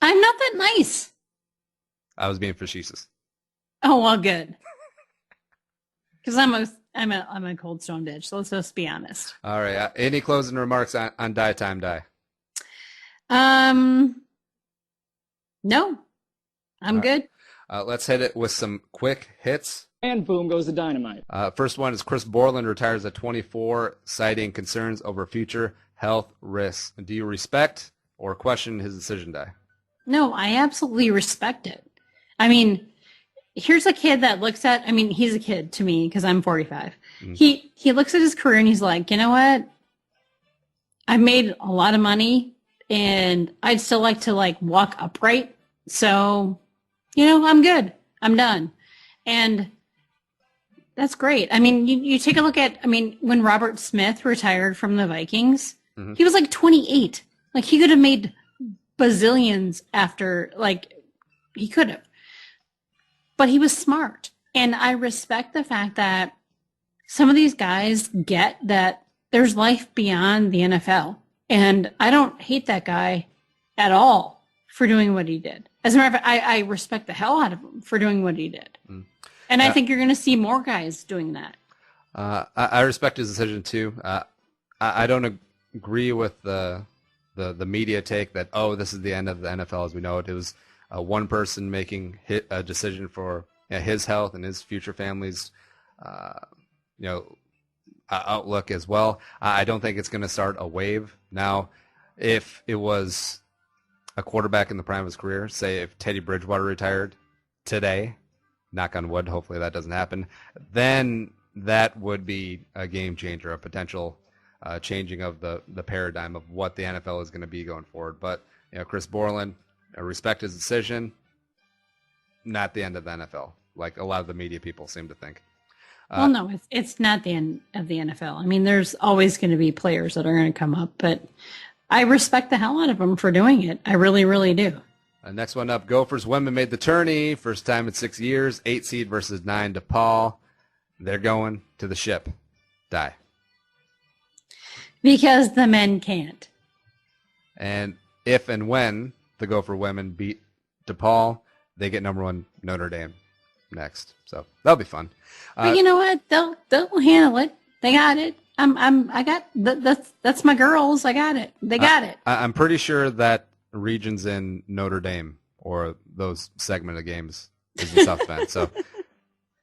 I'm not that nice. I was being facetious. Oh, well, good. Because I'm a cold stone bitch. So let's just be honest. All right. Any closing remarks on Die Time, Di? No. I'm good. Let's hit it with some quick hits. And boom goes the dynamite. First one is Chris Borland retires at 24, citing concerns over future health risks. Do you respect or question his decision, Di? No, I absolutely respect it. I mean, here's a kid that looks at, he's a kid to me because I'm 45. He looks at his career and he's like, you know what? I've made a lot of money, and I'd still like to like walk upright. So, I'm good. I'm done. And that's great. I mean, you take a look at, when Robert Smith retired from the Vikings, he was like 28. Like, he could have made bazillions after, like, he could have. But he was smart. And I respect the fact that some of these guys get that there's life beyond the NFL. And I don't hate that guy at all for doing what he did. As a matter of fact, I respect the hell out of him for doing what he did. And I think you're going to see more guys doing that. I respect his decision too. I don't agree with the media take that, this is the end of the NFL as we know it. It was one person making a decision for his health and his future family's outlook as well. I don't think it's going to start a wave. Now, if it was a quarterback in the prime of his career, say if Teddy Bridgewater retired today, knock on wood, hopefully that doesn't happen, then that would be a game changer, a potential changing of the paradigm of what the NFL is going to be going forward. But Chris Borland, I respect his decision, not the end of the NFL, like a lot of the media people seem to think. Well, no, it's not the end of the NFL. I mean, there's always going to be players that are going to come up, but I respect the hell out of them for doing it. I really, really do. Next one up, Gophers women made the tourney, first time in 6 years, 8 seed versus 9 DePaul. They're going to the ship. Die. Because the men can't. And if and when the Gopher women beat DePaul, they get number 1 Notre Dame next. So that'll be fun. But you know what? They'll handle it. They got it. That's my girls. I got it. They got it. I'm pretty sure that regions in Notre Dame or those segment of games is in South Bend. So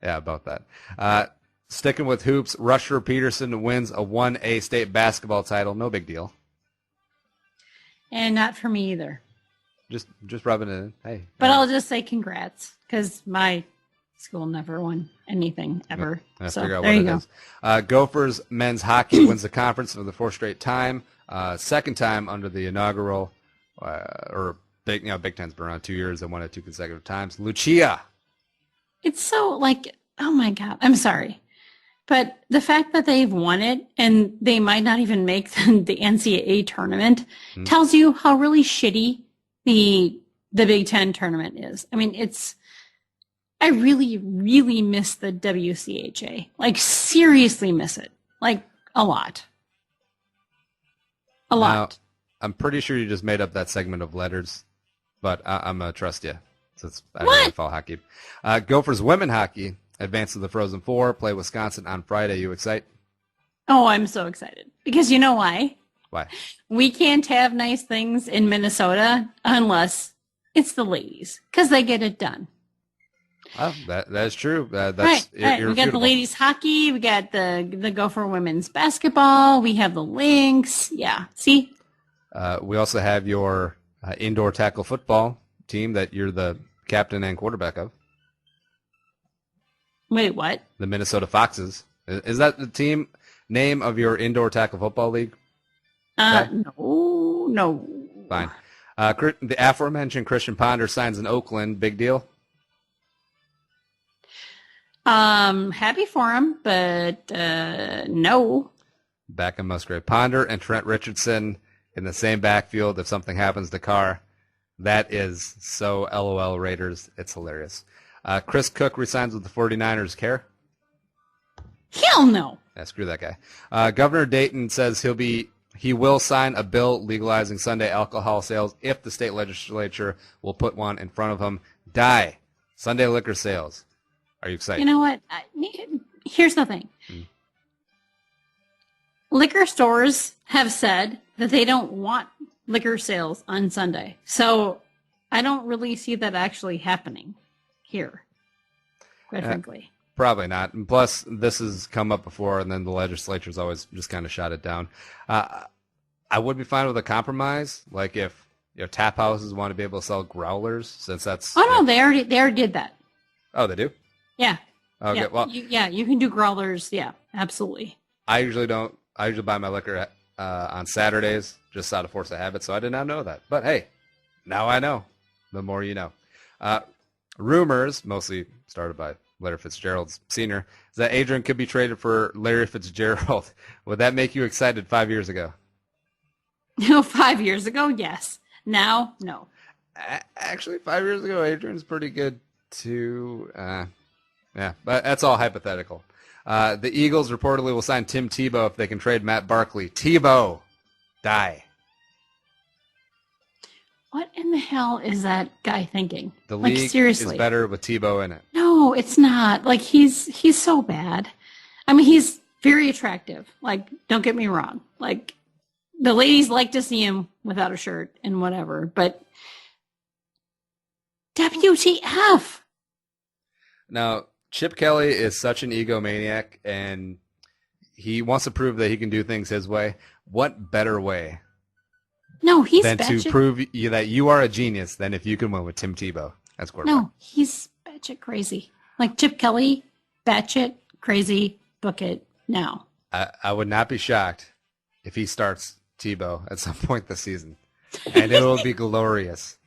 yeah, about that. Sticking with hoops, Rusher Peterson wins a 1A state basketball title. No big deal. And not for me either. Just rubbing it in. Hey. But I'll just say congrats, because my school never won anything ever. So figure out there what you it go. is. Gophers men's hockey wins the conference for the 4th straight time. Second time under the inaugural, Big Ten's been around 2 years and won it 2 consecutive times. Lucia. It's so like, oh my God, I'm sorry. But the fact that they've won it and they might not even make the NCAA tournament tells you how really shitty the Big Ten tournament is. I mean, I really, really miss the WCHA. Like, seriously miss it. Like, a lot. A lot. I'm pretty sure you just made up that segment of letters, but I'm going to trust you since I don't really follow hockey. Gophers women hockey advance to the Frozen Four, play Wisconsin on Friday. You excited? Oh, I'm so excited. Because you know why? Why? We can't have nice things in Minnesota unless it's the ladies, because they get it done. Well, that's true. That's right. We got the ladies hockey. We got the Gopher women's basketball. We have the Lynx. Yeah. See? We also have your indoor tackle football team that you're the captain and quarterback of. Wait, what? The Minnesota Foxes. Is that the team name of your indoor tackle football league? No. Fine. The aforementioned Christian Ponder signs in Oakland. Big deal? Happy for him, but no. Back in Musgrave. Ponder and Trent Richardson in the same backfield if something happens to Carr. That is so LOL Raiders. It's hilarious. Chris Cook resigns with the 49ers. Care? Hell no. Yeah, screw that guy. Governor Dayton says he will sign a bill legalizing Sunday alcohol sales if the state legislature will put one in front of him. Die. Sunday liquor sales. Are you excited? You know what? Here's the thing. Liquor stores have said that they don't want liquor sales on Sunday. So I don't really see that actually happening here, quite frankly. Probably not. And plus, this has come up before, and then the legislature's always just kind of shot it down. I would be fine with a compromise, like if tap houses want to be able to sell growlers, since that's... Oh, no, they already did that. Oh, they do? Yeah. Okay, yeah. well... You can do growlers. Yeah, absolutely. I usually don't. I usually buy my liquor on Saturdays just out of force of habit, so I did not know that. But hey, now I know. The more you know. Rumors, mostly started by Larry Fitzgerald's senior, is that Adrian could be traded for Larry Fitzgerald. Would that make you excited 5 years ago? 5 years ago, yes. Now, no. Actually, 5 years ago, Adrian's pretty good too. Yeah, but that's all hypothetical. The Eagles reportedly will sign Tim Tebow if they can trade Matt Barkley. Tebow, die. What in the hell is that guy thinking? The like, league seriously. is better with Tebow in it. No, it's not. Like, he's so bad. I mean, he's very attractive. Like, don't get me wrong. Like, the ladies like to see him without a shirt and whatever, but WTF? Now, Chip Kelly is such an egomaniac, and he wants to prove that he can do things his way. What better way No, he's than to batshit. prove you that you are a genius than if you can win with Tim Tebow as quarterback? No, he's batshit crazy. Like Chip Kelly, batshit crazy. Book it now. I would not be shocked if he starts Tebow at some point this season, and it will be glorious.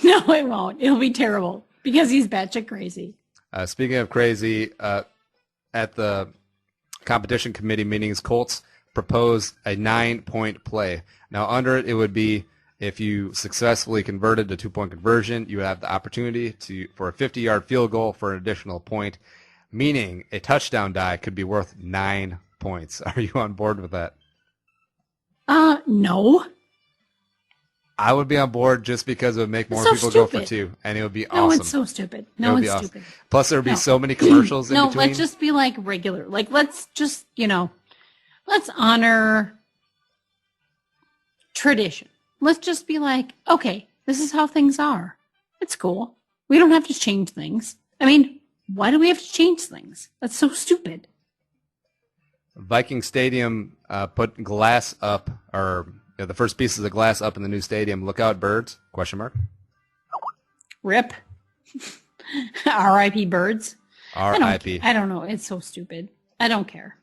No, it won't. It'll be terrible because he's batshit crazy. Speaking of crazy, at the competition committee meetings, Colts proposed a 9-point play. Now, under it, it would be if you successfully converted the 2-point conversion, you would have the opportunity for a 50-yard field goal for an additional point, meaning a touchdown die could be worth 9 points. Are you on board with that? No. I would be on board just because it would make more so people go for stupid. 2, and it would be No, awesome. it's so stupid. It No, would be it's awesome. stupid. Plus, there would be No. so many commercials in No, between. let's just be like regular. Like, let's just, let's honor tradition. Let's just be like, okay, this is how things are. It's cool. We don't have to change things. I mean, why do we have to change things? That's so stupid. Viking Stadium put glass up, or the first pieces of glass up in the new stadium. Look out, birds? Question mark. RIP. R.I.P. birds. R.I.P. I don't know. It's so stupid. I don't care.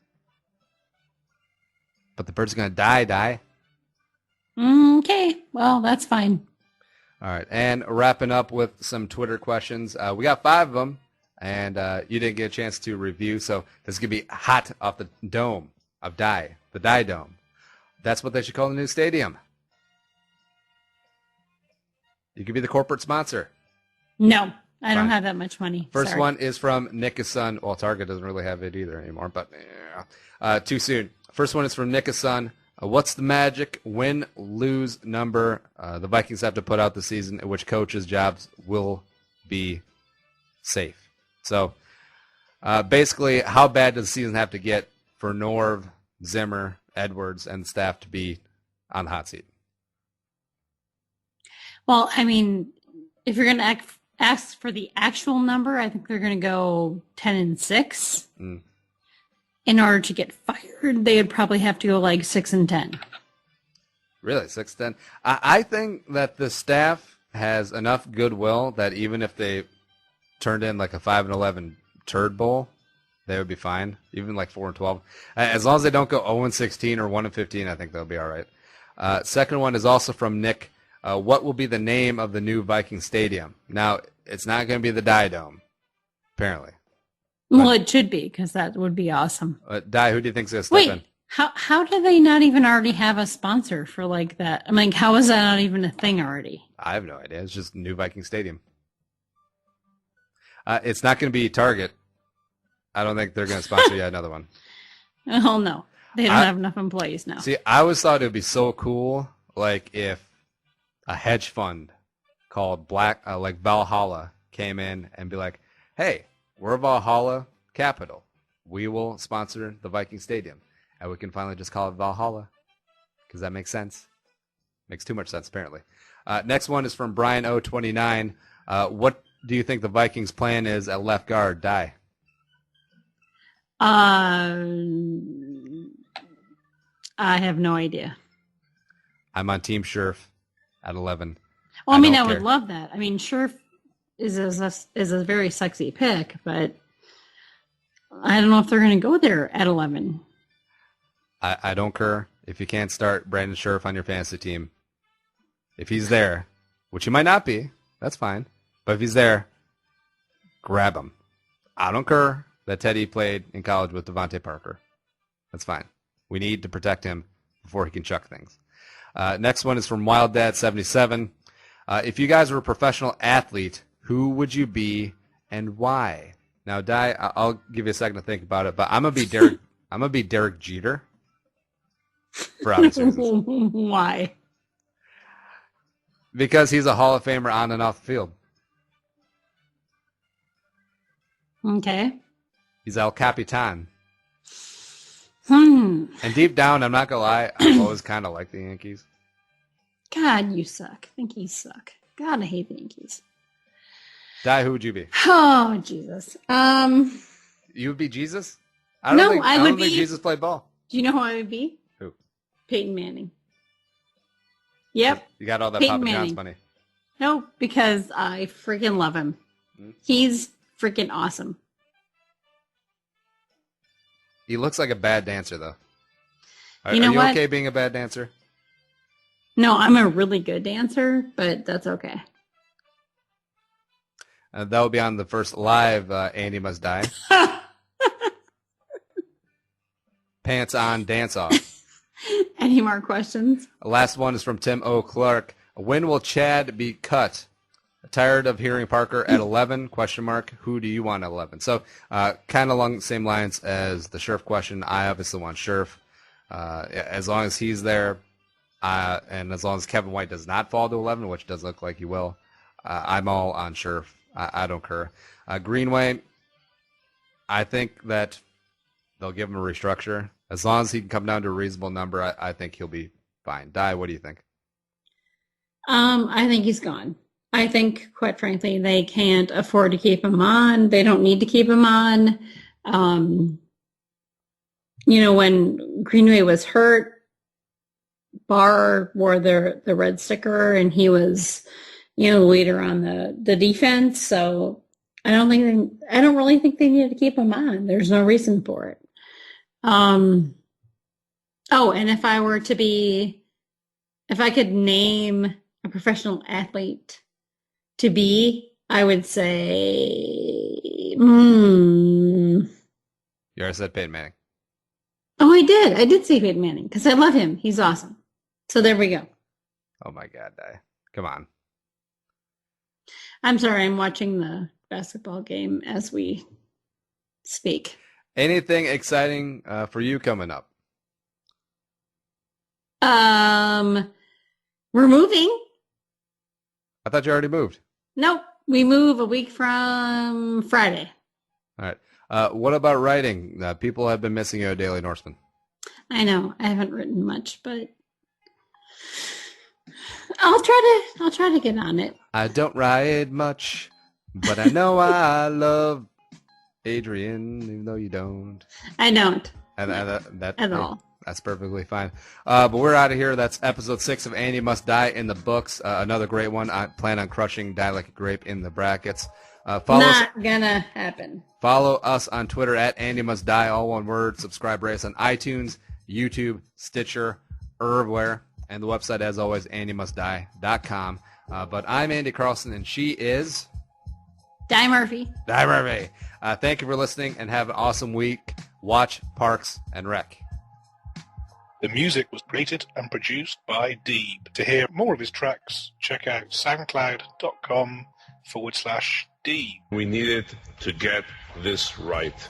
But the bird's going to die. Okay. Well, that's fine. All right. And wrapping up with some Twitter questions. We got 5 of them, and you didn't get a chance to review, so this is going to be hot off the dome of die, the Die Dome. That's what they should call the new stadium. You could be the corporate sponsor. No, I don't Fine. have that much money. First Sorry. one is from Nickason. Well, Target doesn't really have it either anymore, but too soon. First one is from Nickason. What's the magic win, lose number the Vikings have to put out this season in which coaches' jobs will be safe? So basically, how bad does the season have to get for Norv, Zimmer, Edwards, and staff to be on the hot seat? Well, I mean, if you're going to ask for the actual number, I think they're going to go 10-6. Mm. In order to get fired, they would probably have to go like 6-10. Really, 6-10? I think that the staff has enough goodwill that even if they turned in like a 5-11 turd bowl, they would be fine. Even like 4-12, as long as they don't go 0-16 or 1-15, I think they'll be all right. Second one is also from Nick. What will be the name of the new Viking Stadium? Now, it's not going to be the Die Dome, apparently. Well, it should be, because that would be awesome. Die, who do you think's going to step in? Wait, how do they not even already have a sponsor for like that? I mean, how is that not even a thing already? I have no idea. It's just new Viking Stadium. It's not going to be Target. I don't think they're going to sponsor yet another one. Oh, no. They don't have enough employees now. See, I always thought it would be so cool, like if a hedge fund called like Valhalla came in and be like, hey, we're Valhalla Capital. We will sponsor the Viking Stadium. And we can finally just call it Valhalla because that makes sense. Makes too much sense, apparently. Next one is from Brian O29. What do you think the Vikings' plan is at left guard? Die. I have no idea. I'm on Team Scherf at 11. Well, I mean, don't I would care. love that. I mean, Scherf is a very sexy pick, but I don't know if they're going to go there at 11. I don't care if you can't start Brandon Scherf on your fantasy team, if he's there, which he might not be, that's fine. But if he's there, grab him. I don't care that Teddy played in college with Devontae Parker. That's fine. We need to protect him before he can chuck things. Next one is from Wild Dad 77. If you guys were a professional athlete, who would you be and why? Now, I'll give you a second to think about it, but I'm gonna be Derek. I'm gonna be Derek Jeter. For obvious reasons. Why? Because he's a Hall of Famer on and off the field. Okay. He's El Capitan. Hmm. And deep down, I'm not gonna lie, I've always kind of liked the Yankees. God, you suck. Yankees suck. God, I hate the Yankees. Who would you be? Oh, Jesus. You would be Jesus? I would think be Jesus played ball. Do you know who I would be? Who? Peyton Manning. Yep. You got all that Peyton Papa John's Manning. money. No, because I freaking love him. He's freaking awesome. He looks like a bad dancer, though. Are You know you what? okay being a bad dancer? No, I'm a really good dancer, but that's okay. That will be on the first live Andy Must Die. Pants on, dance off. Any more questions? Last one is from Tim O. Clark. When will Chad be cut? Tired of hearing Parker at 11? Question mark. Who do you want at 11? So kind of along the same lines as the Scherf question. I obviously want Scherf. As long as he's there, and as long as Kevin White does not fall to 11, which does look like he will, I'm all on Scherf. I don't care. Greenway, I think that they'll give him a restructure. As long as he can come down to a reasonable number, I think he'll be fine. What do you think? I think he's gone. I think, quite frankly, they can't afford to keep him on. They don't need to keep him on. When Greenway was hurt, Barr wore the red sticker, and he was, leader on the defense. So I don't really think they need to keep him on. There's no reason for it. And if I could name a professional athlete to be, I would say, You already said Peyton Manning. Oh, I did. I did say Peyton Manning because I love him. He's awesome. So there we go. Oh my God, come on. I'm sorry. I'm watching the basketball game as we speak. Anything exciting for you coming up? We're moving. I thought you already moved. Nope. We move a week from Friday. All right. What about writing? People have been missing you at Daily Norseman. I know. I haven't written much, but I'll try to get on it. I don't write much, but I know I love Adrian, even though you don't. I don't. And at all. That's perfectly fine. But we're out of here. That's episode 6 of Andy Must Die in the books. Another great one. I plan on crushing Die Like a Grape in the brackets. Not gonna happen. Follow us on Twitter at Andy Must Die, all one word. Subscribe, rate us on iTunes, YouTube, Stitcher, everywhere. And the website, as always, andymustdie.com. But I'm Andy Carlson, and she is... Die Murphy. Die Murphy. Thank you for listening, and have an awesome week. Watch Parks and Rec. The music was created and produced by Deeb. To hear more of his tracks, check out soundcloud.com/Deeb. We needed to get this right.